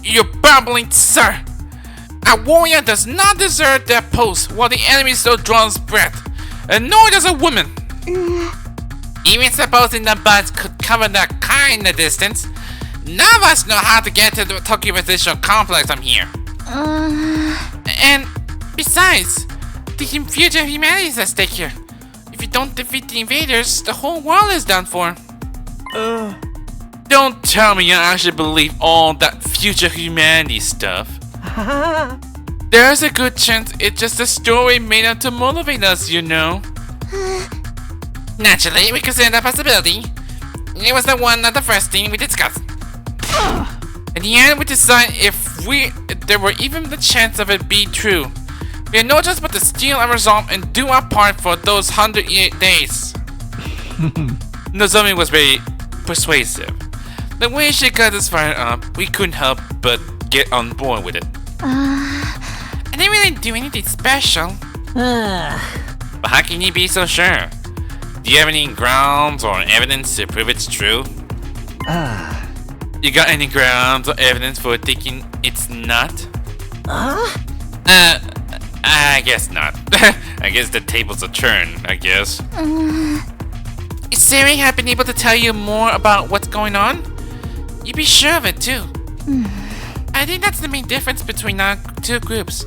You're babbling, sir! A warrior does not desert their post while the enemy still draws breath, and nor does a woman. Even supposing the bus could cover that kind of distance, none of us know how to get to the Tokyo Residential Complex from here. And besides, the future of humanity is at stake here. If you don't defeat the invaders, the whole world is done for. Don't tell me you actually believe all that future humanity stuff. There's a good chance it's just a story made up to motivate us, you know. Naturally, we consider that possibility. It was the first thing we discussed. In the end, we decide if there were even the chance of it being true. We had no choice but to steal our resolve and do our part for those 100 days. Nozomi was very persuasive. The way she got us fired up, we couldn't help but get on board with it. I didn't really do anything special. But how can you be so sure? Do you have any grounds or evidence to prove it's true? You got any grounds or evidence for thinking it's not? I guess not. I guess the tables are turned, I guess. If Siri had been able to tell you more about what's going on, you'd be sure of it too. I think that's the main difference between our two groups,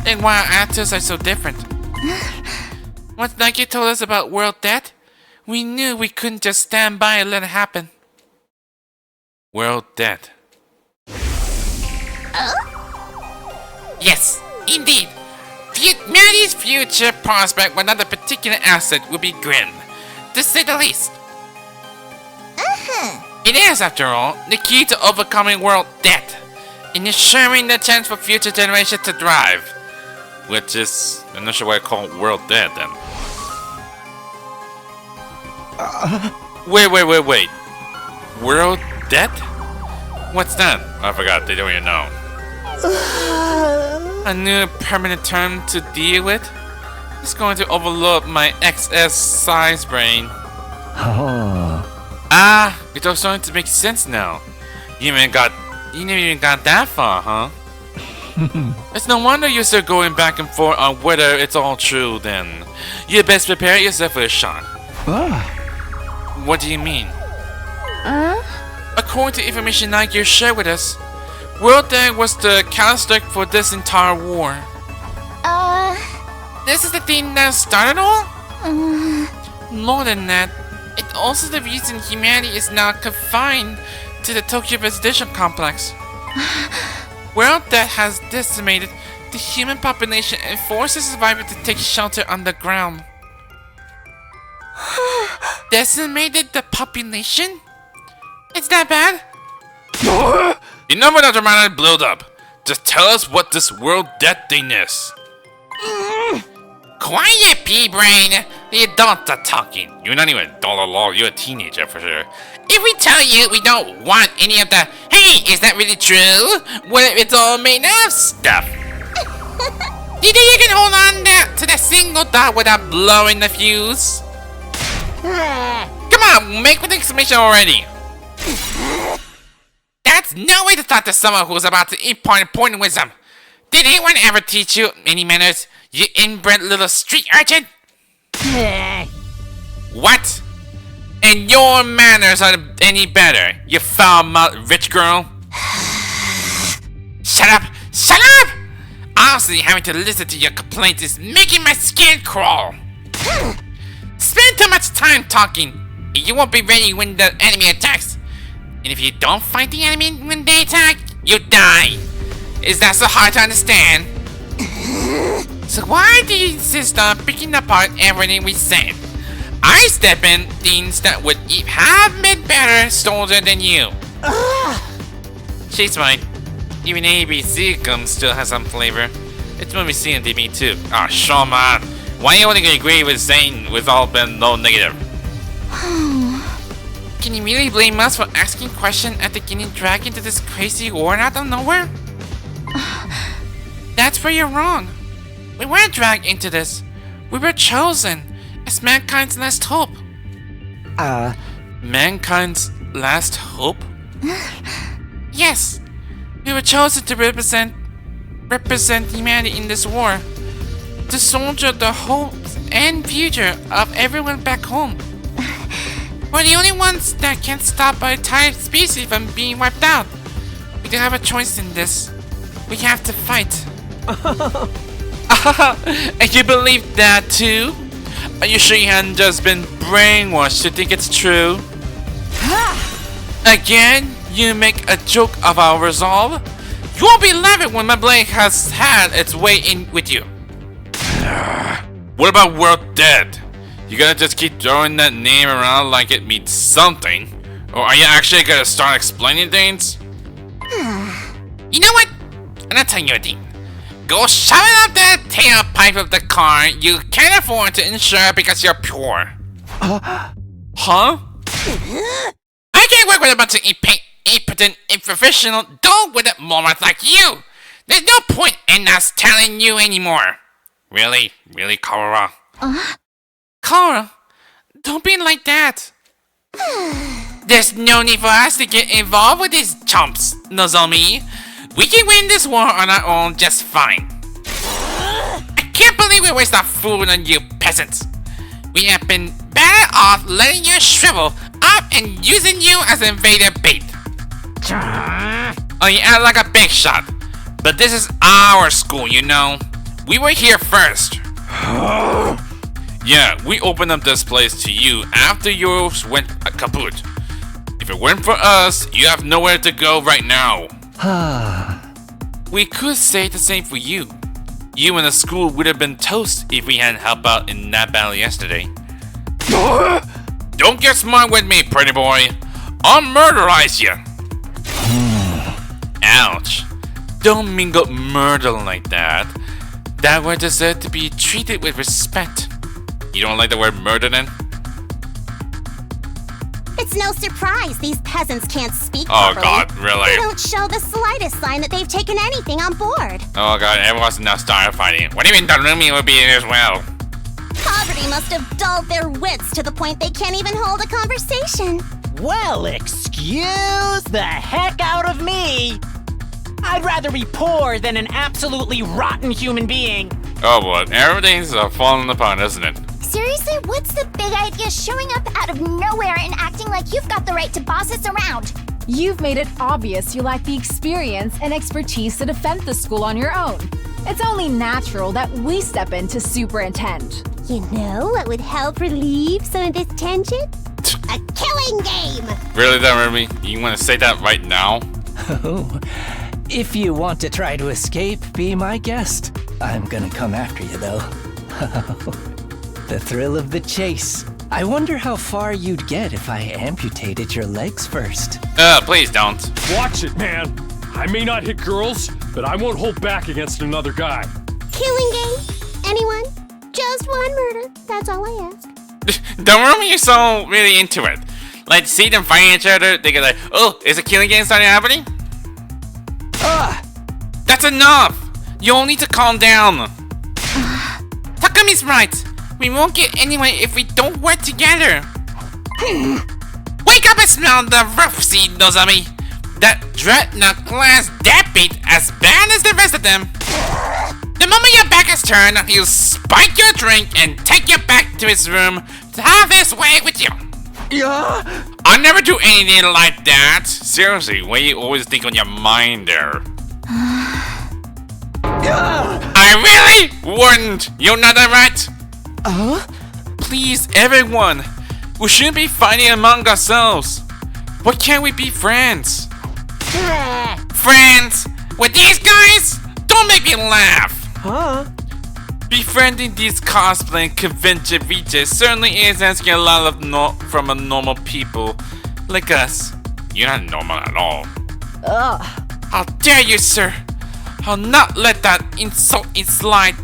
and why our answers are so different. Once Nigou told us about world death, we knew we couldn't just stand by and let it happen. World death. Yes, indeed. Humanity's future prospect without a particular asset would be grim, to say the least. It is, after all, the key to overcoming world death. and ensuring the chance for future generations to thrive. Which is, I'm not sure why I call it World Dead then. Wait. World Dead? What's that? I forgot, they don't even know. A new permanent term to deal with? It's going to overload my XS size brain. Oh. Ah, it's all starting to make sense now. You never even got that far, huh? It's no wonder you're still going back and forth on whether it's all true then. You best prepare yourself for a shot. What do you mean? According to information Nigou shared with us, World Dead was the catalyst for this entire war. This is the thing that started all? More than that, it's also the reason humanity is now confined to the Tokyo residential complex. World Dead has decimated the human population and forces survivors to take shelter underground. Decimated the population? It's that bad? Enough of that dramatic build-up. Just tell us what this World Dead thing is. Quiet, pea-brain! The adults are talking. You're not even an adult at all. You're a teenager for sure. If we tell you we don't want any of the "Hey, is that really true? What if it's all made up" stuff? Do you think you can hold on to that single thought without blowing the fuse? Come on, make with the exclamation already. That's no way to talk to someone who's about to impart important wisdom. Did anyone ever teach you any manners, you inbred little street urchin? What? And your manners are any better, you foul-mouthed rich girl? Shut up! Shut up! Honestly, having to listen to your complaints is making my skin crawl. Spend too much time talking. You won't be ready when the enemy attacks. And if you don't fight the enemy when they attack, you die. Is that so hard to understand? So why do you insist on picking apart everything we said? I step in things that would have been better soldier than you. She's right. Even ABC gum still has some flavor. It's movie C and DB too. Ah, sure man. Why you only agree with saying we've all been low negative? Can you really blame us for asking questions after getting dragged into this crazy war out of nowhere? That's where you're wrong. We weren't dragged into this. We were chosen as mankind's last hope. Mankind's last hope? Yes. We were chosen to represent humanity in this war. To soldier the hopes and future of everyone back home. We're the only ones that can stop our entire species from being wiped out. We don't have a choice in this. We have to fight. And you believe that too? Are you sure you hadn't just been brainwashed to think it's true? Again, you make a joke of our resolve? You won't be laughing when my blade has had its way in with you. What about World Dead? You gonna just keep throwing that name around like it means something? Or are you actually gonna start explaining things? You know what? I'm not telling you a thing. Go shove it up that tailpipe of the car you can't afford to insure because you're poor. Huh? I can't work with a bunch of impotent, unprofessional, dull-witted morons like you. There's no point in us telling you anymore. Really, Kara? Kara, don't be like that. There's no need for us to get involved with these chumps, Nozomi. We can win this war on our own just fine. I can't believe we waste our food on you peasants. We have been better off letting you shrivel up and using you as invader bait. Oh, you act like a big shot. But this is our school, you know. We were here first. Yeah, we opened up this place to you after yours went kaput. If it weren't for us, you have nowhere to go right now. We could say the same for you. You and the school would have been toast if we hadn't helped out in that battle yesterday. Don't get smart with me, pretty boy. I'll murderize you. Ouch. don't mingle murder like that. That word deserves to be treated with respect. You don't like the word murder then? It's no surprise these peasants can't speak Oh properly. god, really? They don't show the slightest sign that they've taken anything on board. Oh god, everyone's now started fighting. What do you mean Takumi will be in as well? Poverty must have dulled their wits to the point they can't even hold a conversation. Well, excuse the heck out of me. I'd rather be poor than an absolutely rotten human being. Oh boy, everything's falling apart, isn't it? Seriously, what's the big idea showing up out of nowhere and acting like you've got the right to boss us around? You've made it obvious you lack the experience and expertise to defend the school on your own. It's only natural that we step in to superintend. You know what would help relieve some of this tension? A killing game! Really, Takumi? You want to say that right now? Oh, if you want to try to escape, be my guest. I'm gonna come after you, though. The thrill of the chase. I wonder how far you'd get if I amputated your legs first. Please don't. Watch it, man. I may not hit girls, but I won't hold back against another guy. Killing game? Anyone? Just one murder. That's all I ask. Takumi, you're so really into it. Like, see them fighting each other, they get like, oh, is a killing game starting happening? That's enough! You all need to calm down. Takumi's right. We won't get anywhere if we don't work together. Wake up and smell the rough seed, Nozomi. That dreadnought class deadbeat as bad as the rest of them. The moment your back is turned, he'll spike your drink and take you back to his room to have his way with you. Yeah. I never do anything like that. Seriously, what do you always think on your mind there? I really wouldn't. You're not that right? Please, everyone. We shouldn't be fighting among ourselves. Why can't we be friends? Friends? With these guys? Don't make me laugh. Befriending these cosplaying convention reaches certainly is asking a lot of from a normal people like us. You're not normal at all. How dare you, sir? I'll not let that insult slide.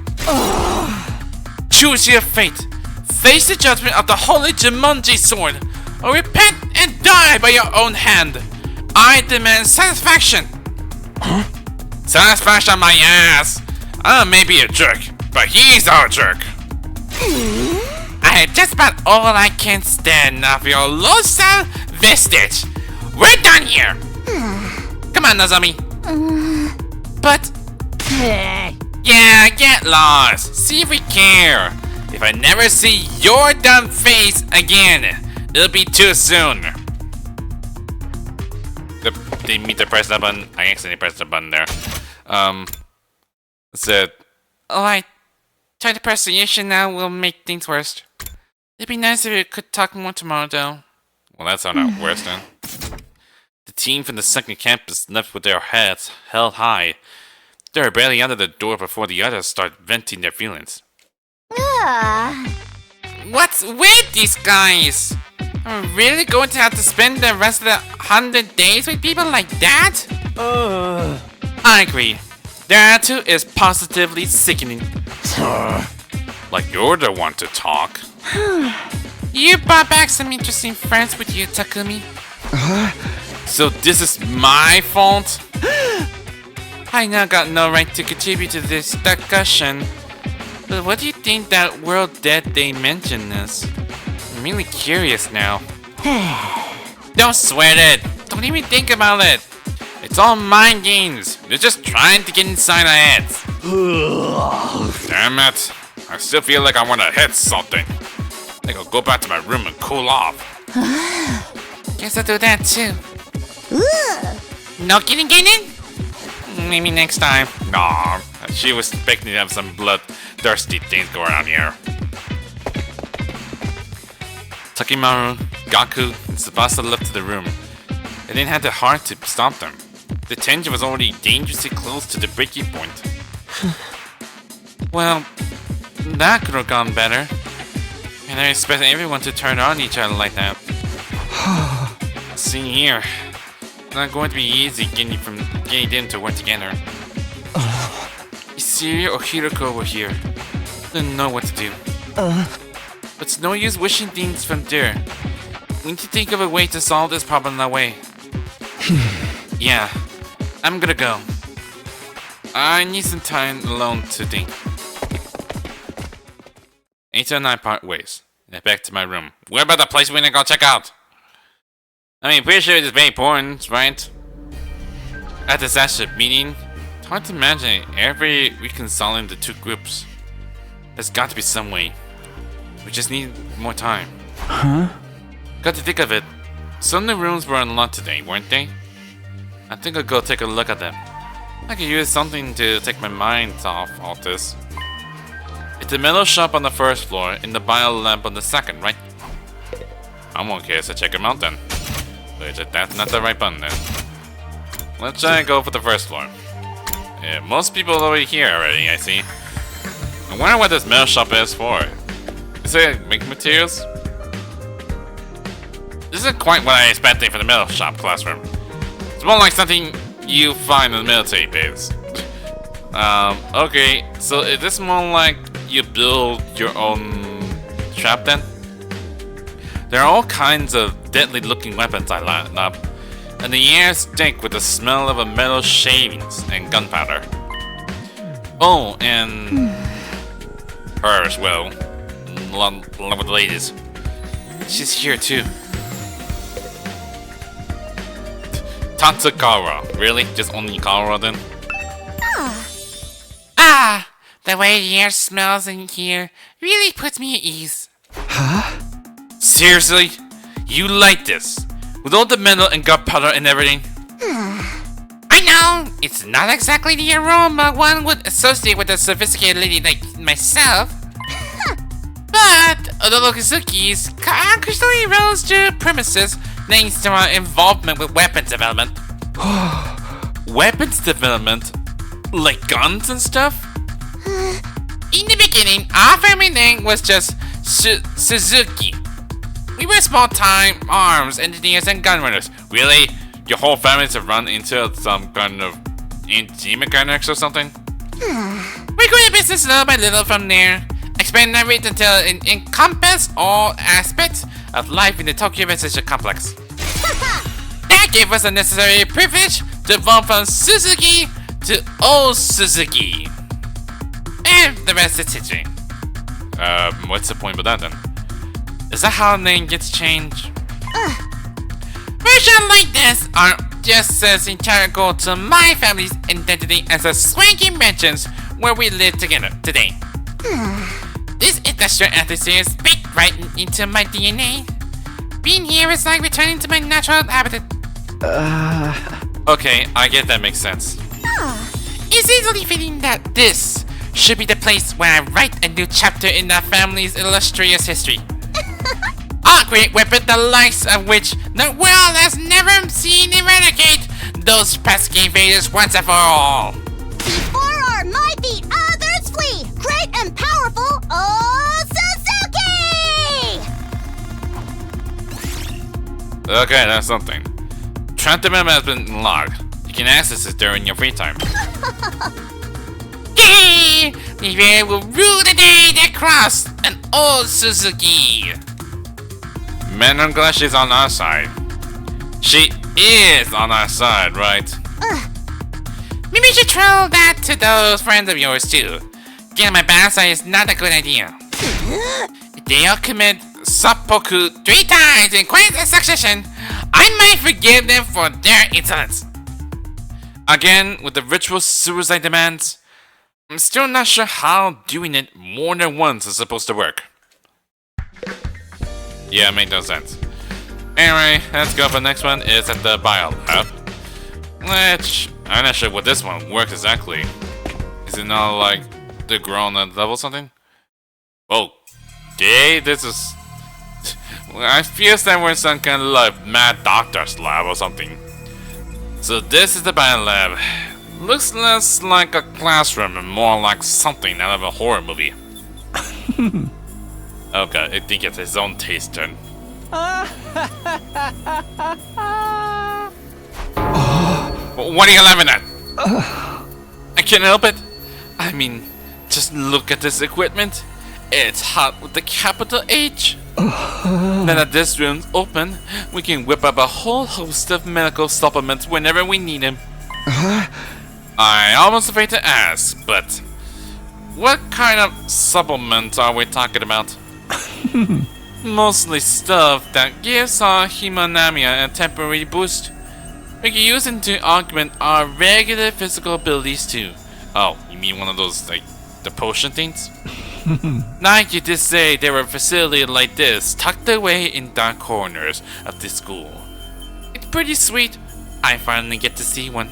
Choose your fate. Face the judgment of the holy Jumanji sword, or repent and die by your own hand. I demand satisfaction. Satisfaction, my ass. I may be a jerk, but he's our jerk. I had just about all I can stand of your loathsome vestige. We're done here. Come on, Nozomi. But yeah, get lost. See if we care. If I never see your dumb face again, it'll be too soon. Didn't mean to press that button. I accidentally pressed the button there. Said, alright. Try to press the issue now will make things worse. It'd be nice if you could talk more tomorrow, though. Well, that's not worse then. The team from the second campus left with their heads held high. They were barely out of the door before the others started venting their feelings. What's with these guys? Are we really going to have to spend the rest of the 100 days with people like that? I agree. Their attitude is positively sickening. Like you're the one to talk. You brought back some interesting friends with you, Takumi. So this is my fault? I now got no right to contribute to this discussion. But what do you think that World Dead Day mentioned is? I'm really curious now. Don't sweat it. Don't even think about it. It's all mind games. They're just trying to get inside our heads. Damn it. I still feel like I want to hit something. I think I'll go back to my room and cool off. Guess I'll do that too. No getting in? Maybe next time. Nah, she was expecting to have some bloodthirsty things going on here. Takimaru, Gaku, and Tsubasa left the room. They didn't have the heart to stop them. The tension was already dangerously close to the breaking point. Well, that could have gone better. And I expect everyone to turn on each other like that. See here. It's not going to be easy getting them to work together. Siri or Hiroko were here, didn't know what to do. But it's no use wishing things from there. We need to think of a way to solve this problem that way. Yeah, I'm gonna go. I need some time alone to think. 8 and 9 part ways. Now back to my room. What about the place we're gonna go check out? I mean, pretty sure it's very important, right? At this actual meeting, it's hard to imagine ever reconciling the two groups. There's got to be some way. We just need more time. Huh? Got to think of it. Some of the rooms were unlocked today, weren't they? I think I'll go take a look at them. I could use something to take my mind off all this. It's the metal shop on the first floor and the bio lab on the second, right? I'm okay, so check them out then. But that's not the right button then. Let's try and go for the first floor. Yeah, most people are already here already, I see. I wonder what this metal shop is for. Is it making materials? This isn't quite what I expected for the metal shop classroom. It's more like something you find in the military base. Okay, so is this more like you build your own trap then? There are all kinds of deadly looking weapons I line up, and the air stink with the smell of a metal shavings and gunpowder. Oh, and her as well, along with the ladies. She's here too. Tatsukara. Really? Just only Kara then? Ah! The way the air smells in here really puts me at ease. Huh? Seriously? You like this? With all the metal and gunpowder and everything? I know! It's not exactly the aroma one would associate with a sophisticated lady like myself. But although Okazuki's constantly rose to premises thanks to our involvement with weapons development. Weapons development? Like guns and stuff? In the beginning, our family name was just Suzuki. We were small-time arms engineers and gunrunners. Really? Your whole family to run into some kind of EMT mechanics or something? We grew the business little by little from there. Expanding everything until it encompassed all aspects of life in the Tokyo Residential Complex. That gave us the necessary privilege to evolve from Suzuki to Old Suzuki. And the rest is history. What's the point with that then? Is that how the name gets changed? Versions like this are just as integral to my family's identity as the swanky mansions where we live together today. This industrial atmosphere is baked right into my DNA. Being here is like returning to my natural habitat. Okay, I get that makes sense. It's easily fitting that this should be the place where I write a new chapter in our family's illustrious history. I'll create weapon the likes of which the world has never seen eradicate those pesky invaders once and for all. Before our mighty others flee, great and powerful Suzuki! Okay, that's something. Trap development has been logged. You can access it during your free time. Yay! The invader will rule the day that crossed an old Suzuki. Man, I'm glad she's on our side. She is on our side, right? Maybe you should tell that to those friends of yours too. Getting my bad side is not a good idea. If they all commit seppuku 3 times in quick succession, I might forgive them for their insolence. Again, with the ritual suicide demands, I'm still not sure how doing it more than once is supposed to work. Yeah, it makes no sense. Anyway, let's go for the next one. It's at the bio lab. Which, I'm not sure what this one works exactly. Is it not like the grow on that level or something? Okay, this is... I feel that we're in some kind of like mad doctor's lab or something. So this is the bio lab. Looks less like a classroom and more like something out of a horror movie. Okay, I think it's his own taste turn. What are you laughing at? I can't help it. I I mean, just look at this equipment. It's hot with the capital H. Now that this room's open, we can whip up a whole host of medical supplements whenever we need them. I'm almost afraid to ask, but what kind of supplements are we talking about? Mostly stuff that gives our hemodynamic a temporary boost. We can use it to augment our regular physical abilities too. Oh, you mean one of those, like, the potion things? Like you did say, there were facilities like this tucked away in dark corners of the school. It's pretty sweet. I finally get to see one.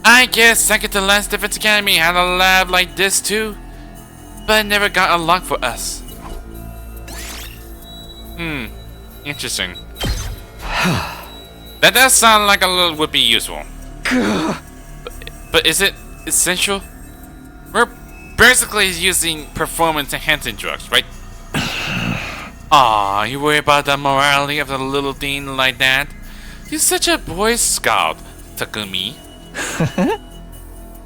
I guess second to last Defense Academy had a lab like this too, but it never got unlocked for us. Interesting. That does sound like a little would be useful. But is it essential? We're basically using performance enhancing drugs, right? Aw, you worry about the morality of the little thing like that? You're such a Boy Scout, Takumi.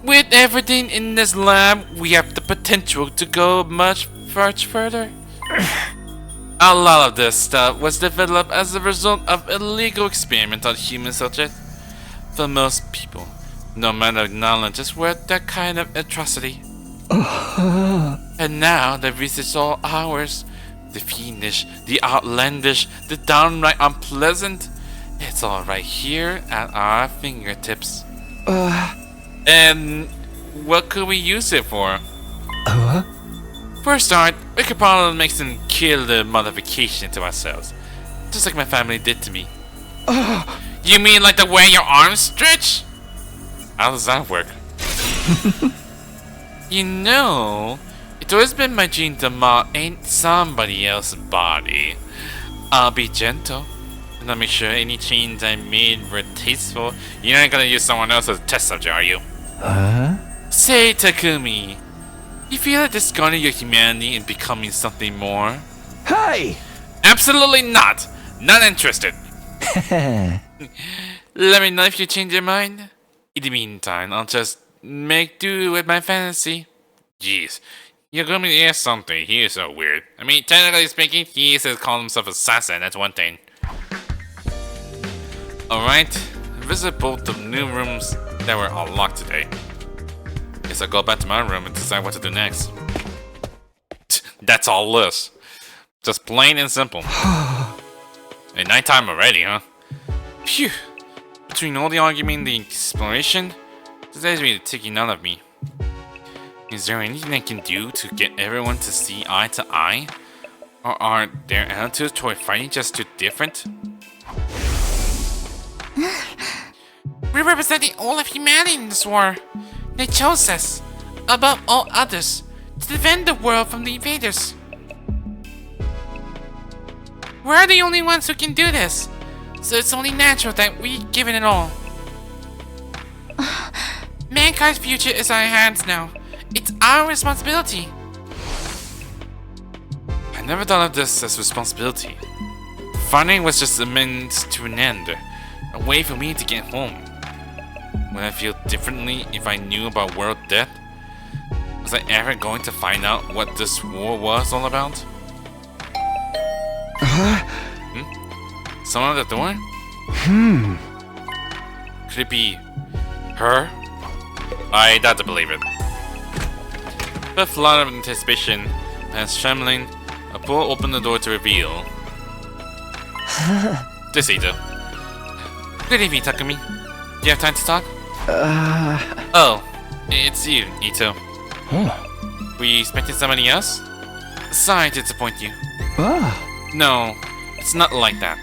With everything in this lab, we have the potential to go much further. A lot of this stuff was developed as a result of illegal experiments on human subjects. For most people, no matter knowledge is worth that kind of atrocity. And now the research is all ours. The fiendish, the outlandish, the downright unpleasant. It's all right here at our fingertips. And what could we use it for? For a start, we could probably make some killer modification to ourselves. Just like my family did to me. You mean like the way your arms stretch? How does that work? You know, it's always been my dream to ain't somebody else's body. I'll be gentle, and I'll make sure any change I made were tasteful. You're not gonna use someone else as a test subject, are you? Say, Takumi, you feel like discarding your humanity and becoming something more? Hey! Absolutely not! Not interested! Let me know if you change your mind. In the meantime, I'll just make do with my fantasy. Jeez, Takumi is something. He is so weird. I mean, technically speaking, he says call himself assassin. That's one thing. Alright, visit both the new rooms that were unlocked today. Guess I'll go back to my room and decide what to do next. That's all this. Just plain and simple. And nighttime already, huh? Phew. Between all the argument and the exploration, this is really taking none of me. Is there anything I can do to get everyone to see eye to eye? Or are their attitudes toward fighting just too different? We're representing all of humanity in this war. They chose us, above all others, to defend the world from the invaders. We're the only ones who can do this, so it's only natural that we give it all. Mankind's future is in our hands now. It's our responsibility. I never thought of this as responsibility. Fighting was just a means to an end, a way for me to get home. Would I feel differently if I knew about world death? Was I ever going to find out what this war was all about? Someone at the door? Could it be her? I doubt to believe it. With a lot of anticipation and trembling, I pull open the door to reveal this Ito. Good evening, Takumi. Do you have time to talk? Oh, it's you, Ito. Were you expecting somebody else? Sorry to disappoint you. No, it's not like that.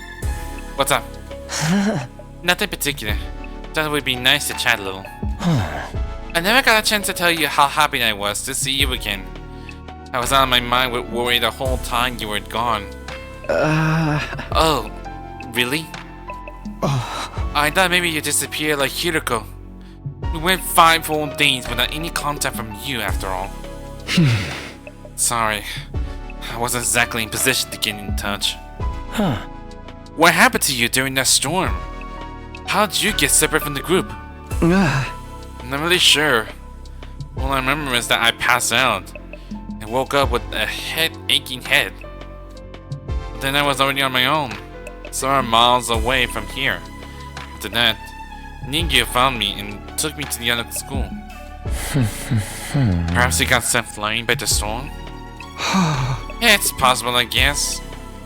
What's up? Nothing particular. Thought it would be nice to chat a little. I never got a chance to tell you how happy I was to see you again. I was out of my mind with worry the whole time you were gone. Oh, really? I thought maybe you disappeared like Hiroko. We went 5 whole days without any contact from you after all. Sorry, I wasn't exactly in position to get in touch. What happened to you during that storm? How did you get separate from the group? I'm not really sure. All I remember is that I passed out and woke up with a aching head. But then I was already on my own, several miles away from here. After that, Nigou found me and took me to the other school. Perhaps he got sent flying by the storm? It's possible, I guess.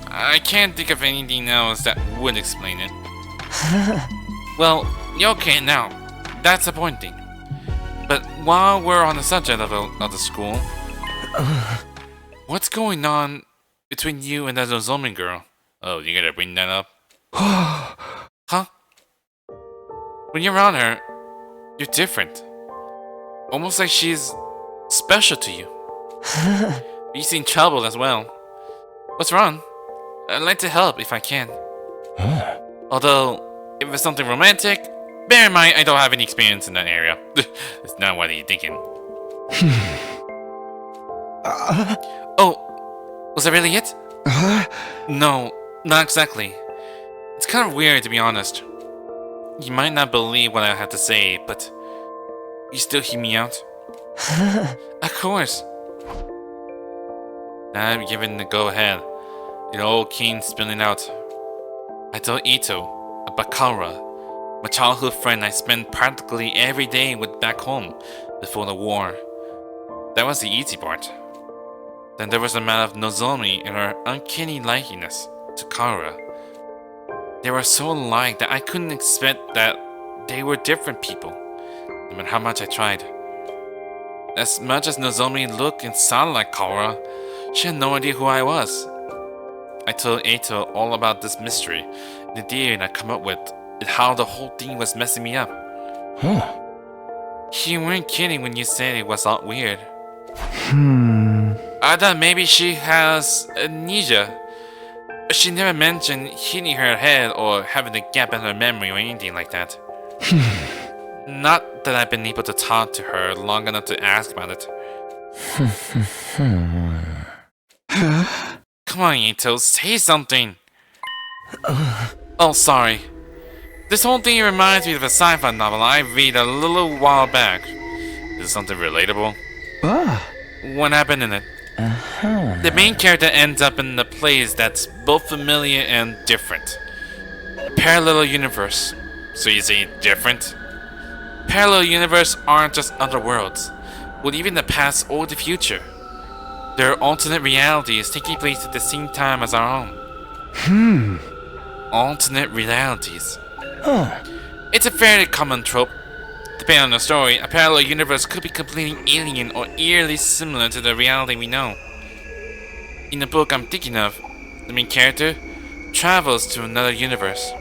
I can't think of anything else that would explain it. Well, you're okay now. That's the point thing. But while we're on the subject of the school, what's going on between you and that Nozomi girl? Oh, you gotta bring that up? Huh? When you're around her, you're different. Almost like she's special to you. You seem troubled as well. What's wrong? I'd like to help if I can. Although, if it's something romantic, bear in mind I don't have any experience in that area. It's not what you're thinking. Oh, was that really it? No, not exactly. It's kind of weird, to be honest. You might not believe what I have to say, but you still hear me out? Of course. Now I'm given the go-ahead. Your old king spilling out. I told Ito about Kara, my childhood friend I spent practically every day with back home before the war. That was the easy part. Then there was the matter of Nozomi and her uncanny likeness to Kara. They were so alike that I couldn't expect that they were different people, no matter how much I tried. As much as Nozomi looked and sounded like Kara, she had no idea who I was. I told Eito all about this mystery, the theory I come up with, and how the whole thing was messing me up. You weren't kidding when you said it was all weird. I thought maybe she has amnesia. She never mentioned hitting her head or having a gap in her memory or anything like that. Not that I've been able to talk to her long enough to ask about it. Come on, Ito, say something! Oh, sorry. This whole thing reminds me of a sci-fi novel I read a little while back. Is it something relatable? What happened in it? The main character ends up in a place that's both familiar and different. A parallel universe. So you say different? Parallel universes aren't just other worlds, but even the past or the future. There are alternate realities taking place at the same time as our own. Alternate realities. It's a fairly common trope. Depending on the story, a parallel universe could be completely alien or eerily similar to the reality we know. In the book I'm thinking of, the main character travels to another universe.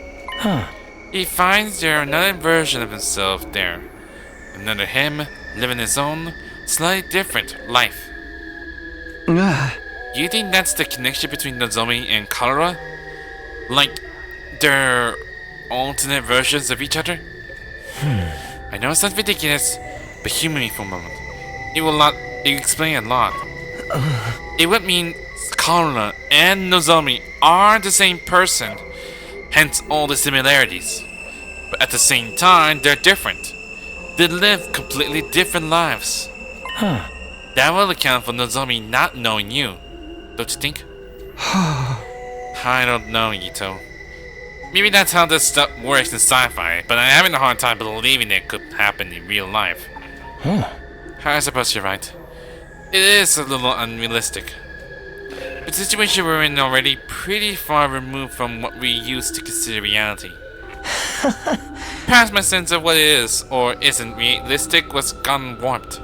He finds there another version of himself there. Another him, living his own, slightly different life. You think that's the connection between Nozomi and Kara? Like, they're alternate versions of each other? I know it sounds ridiculous, but humor me for a moment. It will explain a lot. It would mean Kara and Nozomi are the same person, hence all the similarities. But at the same time, they're different. They live completely different lives. That will account for Nozomi not knowing you, don't you think? I don't know, Ito. Maybe that's how this stuff works in sci-fi, but I'm having a hard time believing it could happen in real life. I suppose you're right. It is a little unrealistic. But the situation we're in already pretty far removed from what we used to consider reality. Perhaps my sense of what it is or isn't realistic was gone warped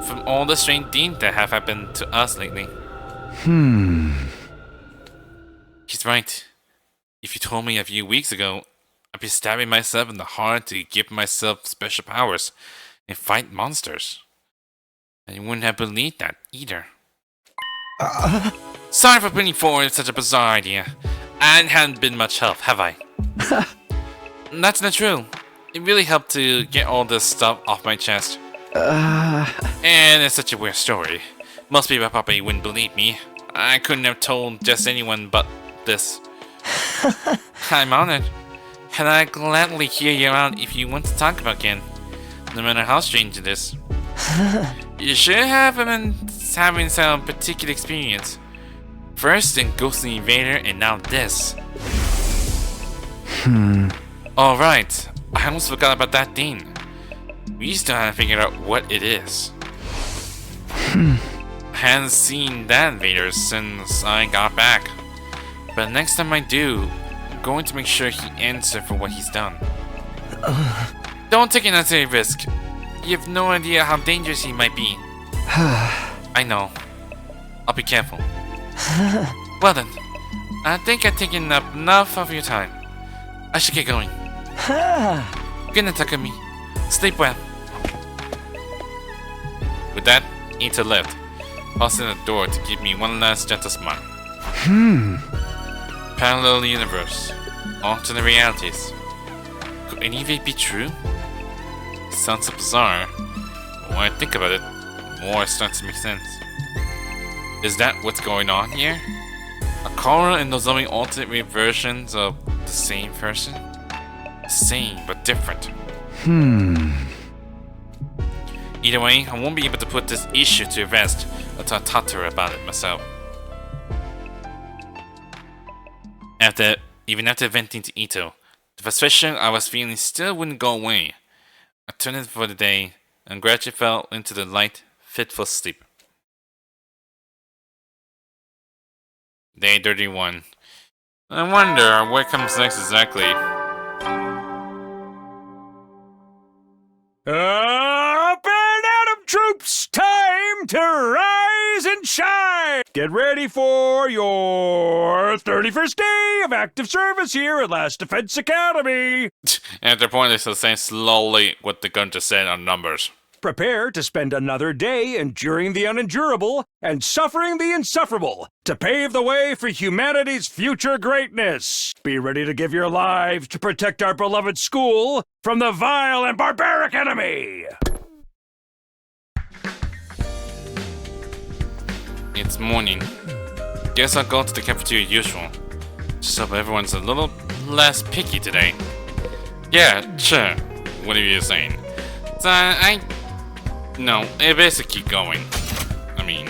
from all the strange things that have happened to us lately. He's right. If you told me a few weeks ago, I'd be stabbing myself in the heart to give myself special powers and fight monsters. And you wouldn't have believed that either. Sorry for putting forward such a bizarre idea. I haven't been much help, have I? That's not true. It really helped to get all this stuff off my chest. And it's such a weird story. Most people probably wouldn't believe me. I couldn't have told just anyone but this. I'm honored, and I'd gladly hear you out if you want to talk about again, no matter how strange it is. You should have been having some particular experience. First in Ghostly Invader and now this. Alright, I almost forgot about that thing. We still haven't figured out what it is. I hadn't seen that invader since I got back. But next time I do, I'm going to make sure he answers for what he's done. Don't take an unnecessary risk. You have no idea how dangerous he might be. I know. I'll be careful. Well then, I think I've taken up enough of your time. I should get going. Good night, Takumi. Sleep well. With that, Ito left, pausing the door to give me one last gentle smile. Parallel universe. Alternate realities. Could any of it be true? It sounds so bizarre, but when I think about it, more starts to make sense. Is that what's going on here? Are Kara and Nozomi alternate versions of the same person? The same, but different. Either way, I won't be able to put this issue to rest until I talk to her about it myself. Even after venting to Ito, the frustration I was feeling still wouldn't go away. I turned in for the day and gradually fell into the light, fitful sleep. Day 31. I wonder what comes next exactly. Up and Atom troops, time to rise and shine! Get ready for your 31st day of active service here at Last Defense Academy! At their point, they still saying slowly what they're going to say on numbers. Prepare to spend another day enduring the unendurable and suffering the insufferable to pave the way for humanity's future greatness. Be ready to give your lives to protect our beloved school from the vile and barbaric enemy! It's morning. Guess I'll go to the cafeteria usual. Just hope everyone's a little less picky today. Yeah, sure. What are you saying? So No, it best to keep going. I mean,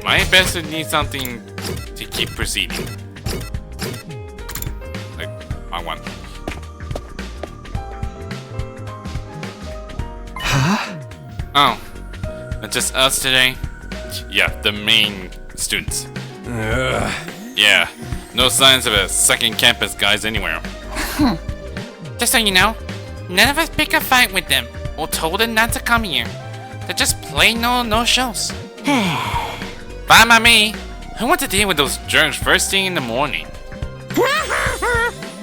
my best would need something to keep proceeding. Like, I want. Huh? Oh, it's just us today? Yeah, the main students. Yeah, no signs of a second campus guys anywhere. Just so you know, none of us pick a fight with them or told them not to come here. They're just plain no-shows. Fine by me. Who wants to deal with those jerks first thing in the morning?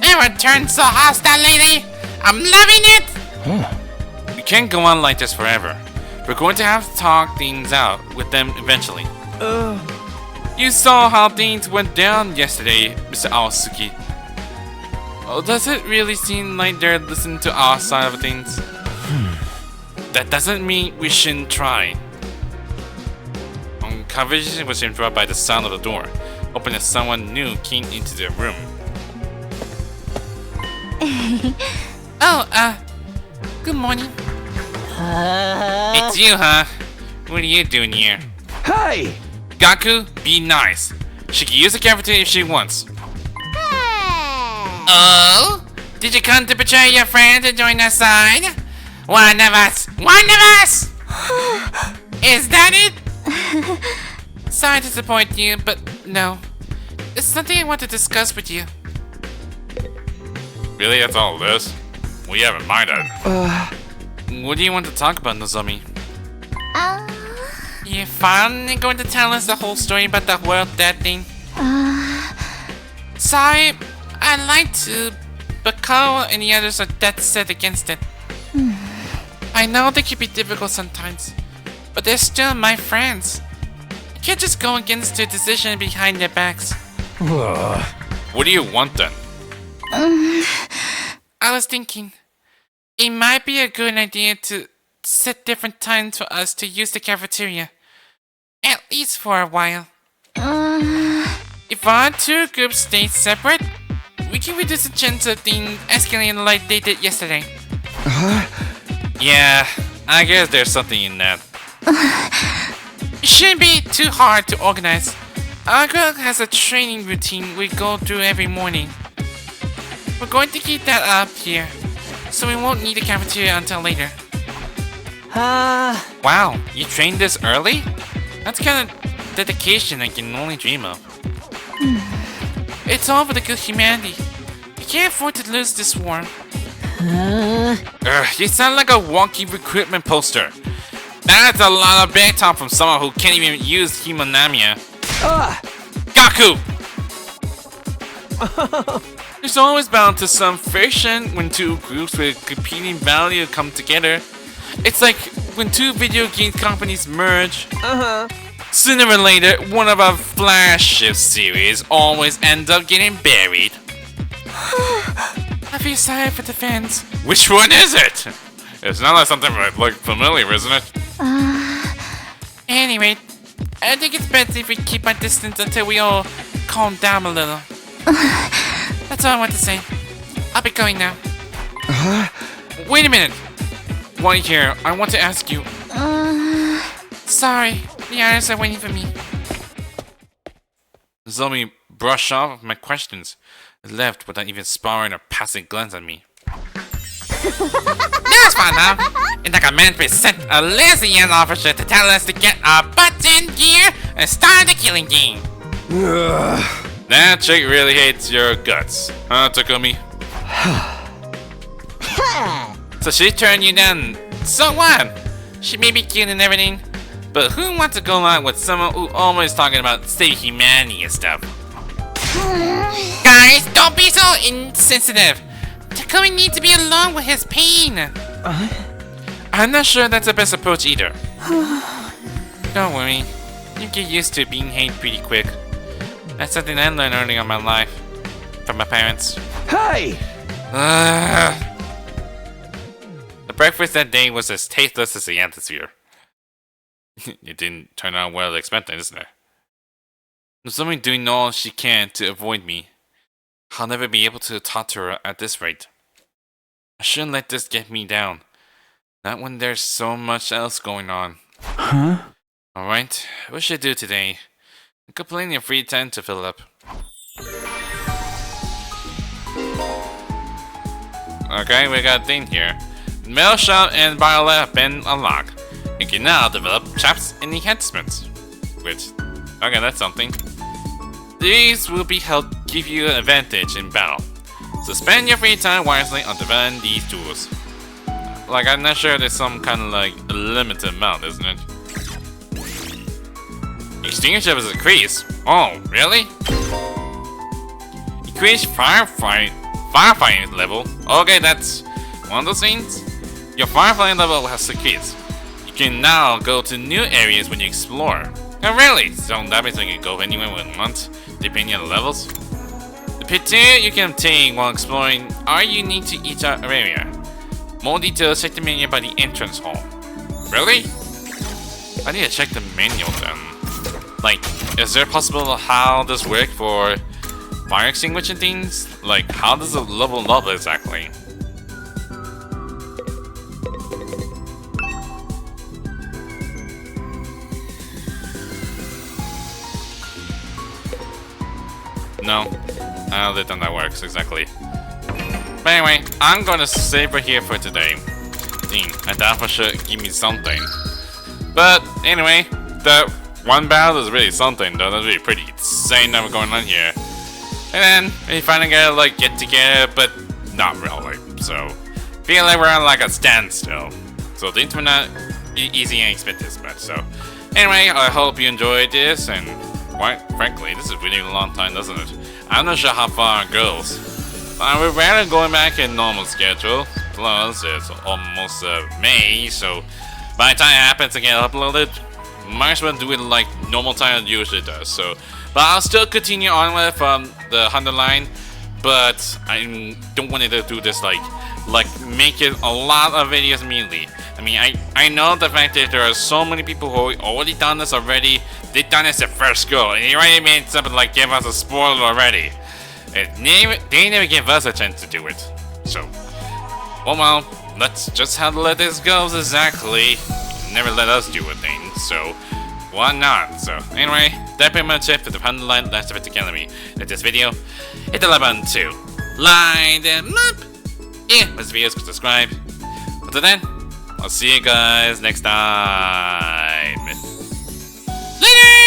Everyone turned so hostile lately. I'm loving it. We can't go on like this forever. We're going to have to talk things out with them eventually. You saw how things went down yesterday, Mr. Aosuki. Oh, does it really seem like they're listening to our side of things? That doesn't mean we shouldn't try. Conversation was interrupted by the sound of the door, opened as someone new came into the room. Good morning. It's you, huh? What are you doing here? Hey! Gaku, be nice. She can use the cafeteria if she wants. Oh? Did you come to betray your friend and join our side? One of us! One of us! Is that it? Sorry to disappoint you, but no. It's something I want to discuss with you. Really, that's all it is? We haven't minded. What do you want to talk about, Nozomi? You finally going to tell us the whole story about the world dead thing? Sorry, I'd like to, but Karo and the others are dead set against it. I know they can be difficult sometimes, but they're still my friends. I can't just go against their decision behind their backs. What do you want then? I was thinking, it might be a good idea to set different times for us to use the cafeteria. At least for a while. If our two groups stay separate, we can reduce the chance of things escalating like they did yesterday. Yeah, I guess there's something in that. It shouldn't be too hard to organize. Our girl has a training routine we go through every morning. We're going to keep that up here, so we won't need the cafeteria until later. Wow, you trained this early? That's kind of dedication I can only dream of. It's all for the good of humanity. We can't afford to lose this war. You sound like a wonky recruitment poster. That's a lot of big talk from someone who can't even use Himonamia. Gaku! There's always bound to some friction when two groups with competing value come together. It's like when two video game companies merge. Sooner or later, one of our flagship series always ends up getting buried. I feel sorry for the fans. Which one is it? It's not like something like familiar, isn't it? Anyway, I think it's better if we keep our distance until we all calm down a little. That's all I want to say. I'll be going now. Wait a minute. While you're here, I want to ask you. Sorry, the others are waiting for me. Zombie brushed off my questions and left without even sparring or passing a glance at me. That's fine now. It's like a man sent a lazy young officer to tell us to get our butts in gear and start the killing game. That chick really hates your guts, huh, Takumi? So she turned you down. So what? She may be cute and everything, but who wants to go out with someone who always talking about saving humanity and stuff? Guys, don't be so insensitive. Takumi needs to be alone with his pain. I'm not sure that's the best approach either. Don't worry, you get used to being hated pretty quick. That's something I learned early in my life from my parents. Hey! The breakfast that day was as tasteless as the atmosphere. It didn't turn out well expected, isn't it? There's someone doing all she can to avoid me. I'll never be able to talk to her at this rate. I shouldn't let this get me down. Not when there's so much else going on. Alright, what should I do today? I've got plenty of free time to fill up. Okay, we got a thing here. The mail shop and Violet have been unlocked. You can now develop traps and enhancements. Which, okay, that's something. These will be help give you an advantage in battle. So spend your free time wisely on developing these tools. Like, I'm not sure there's some kind of like limited amount, isn't it? Extinguisher is increased. Oh, really? Increase firefighting level. Okay, that's one of those things. Your firefighting level has increased. You can now go to new areas when you explore. Oh, really? So that means you can go anywhere you want, depending on the levels. The picture you can obtain while exploring are unique to each area. More details, check the menu by the entrance hall. Really? I need to check the menu then. Like, is there possible how this works for fire extinguishing things? Like, how does it level up exactly? No, I don't think that works exactly. But anyway, I'm gonna save right here for today. I thought for sure give me something. But anyway, the one battle is really something though. That's really pretty insane that we're going on here. And then we finally gotta like get together, but not really. So feel like we're on like a standstill. So things were not easy and expected as much. So anyway, I hope you enjoyed this, and quite frankly, this is really a long time, doesn't it? I'm not sure how far it goes. We're rather going back in normal schedule. Plus, it's almost May, so by the time it happens to get uploaded, might as well do it like normal time it usually does. So, but I'll still continue on with the 100 line, but I don't want to do this like make it a lot of videos immediately. I mean, I know the fact that there are so many people who already done this already. They've done this at first go, and you already made something like give us a spoiler already. They never give us a chance to do it. So, well, let's just how to let this go exactly. never let us do a thing, so why not? So anyway, that's pretty much it for the 109 Last Defense Academy. Like this video, hit the like button too. Line them up! Yeah, this video, subscribe. Until then, I'll see you guys next time. Later!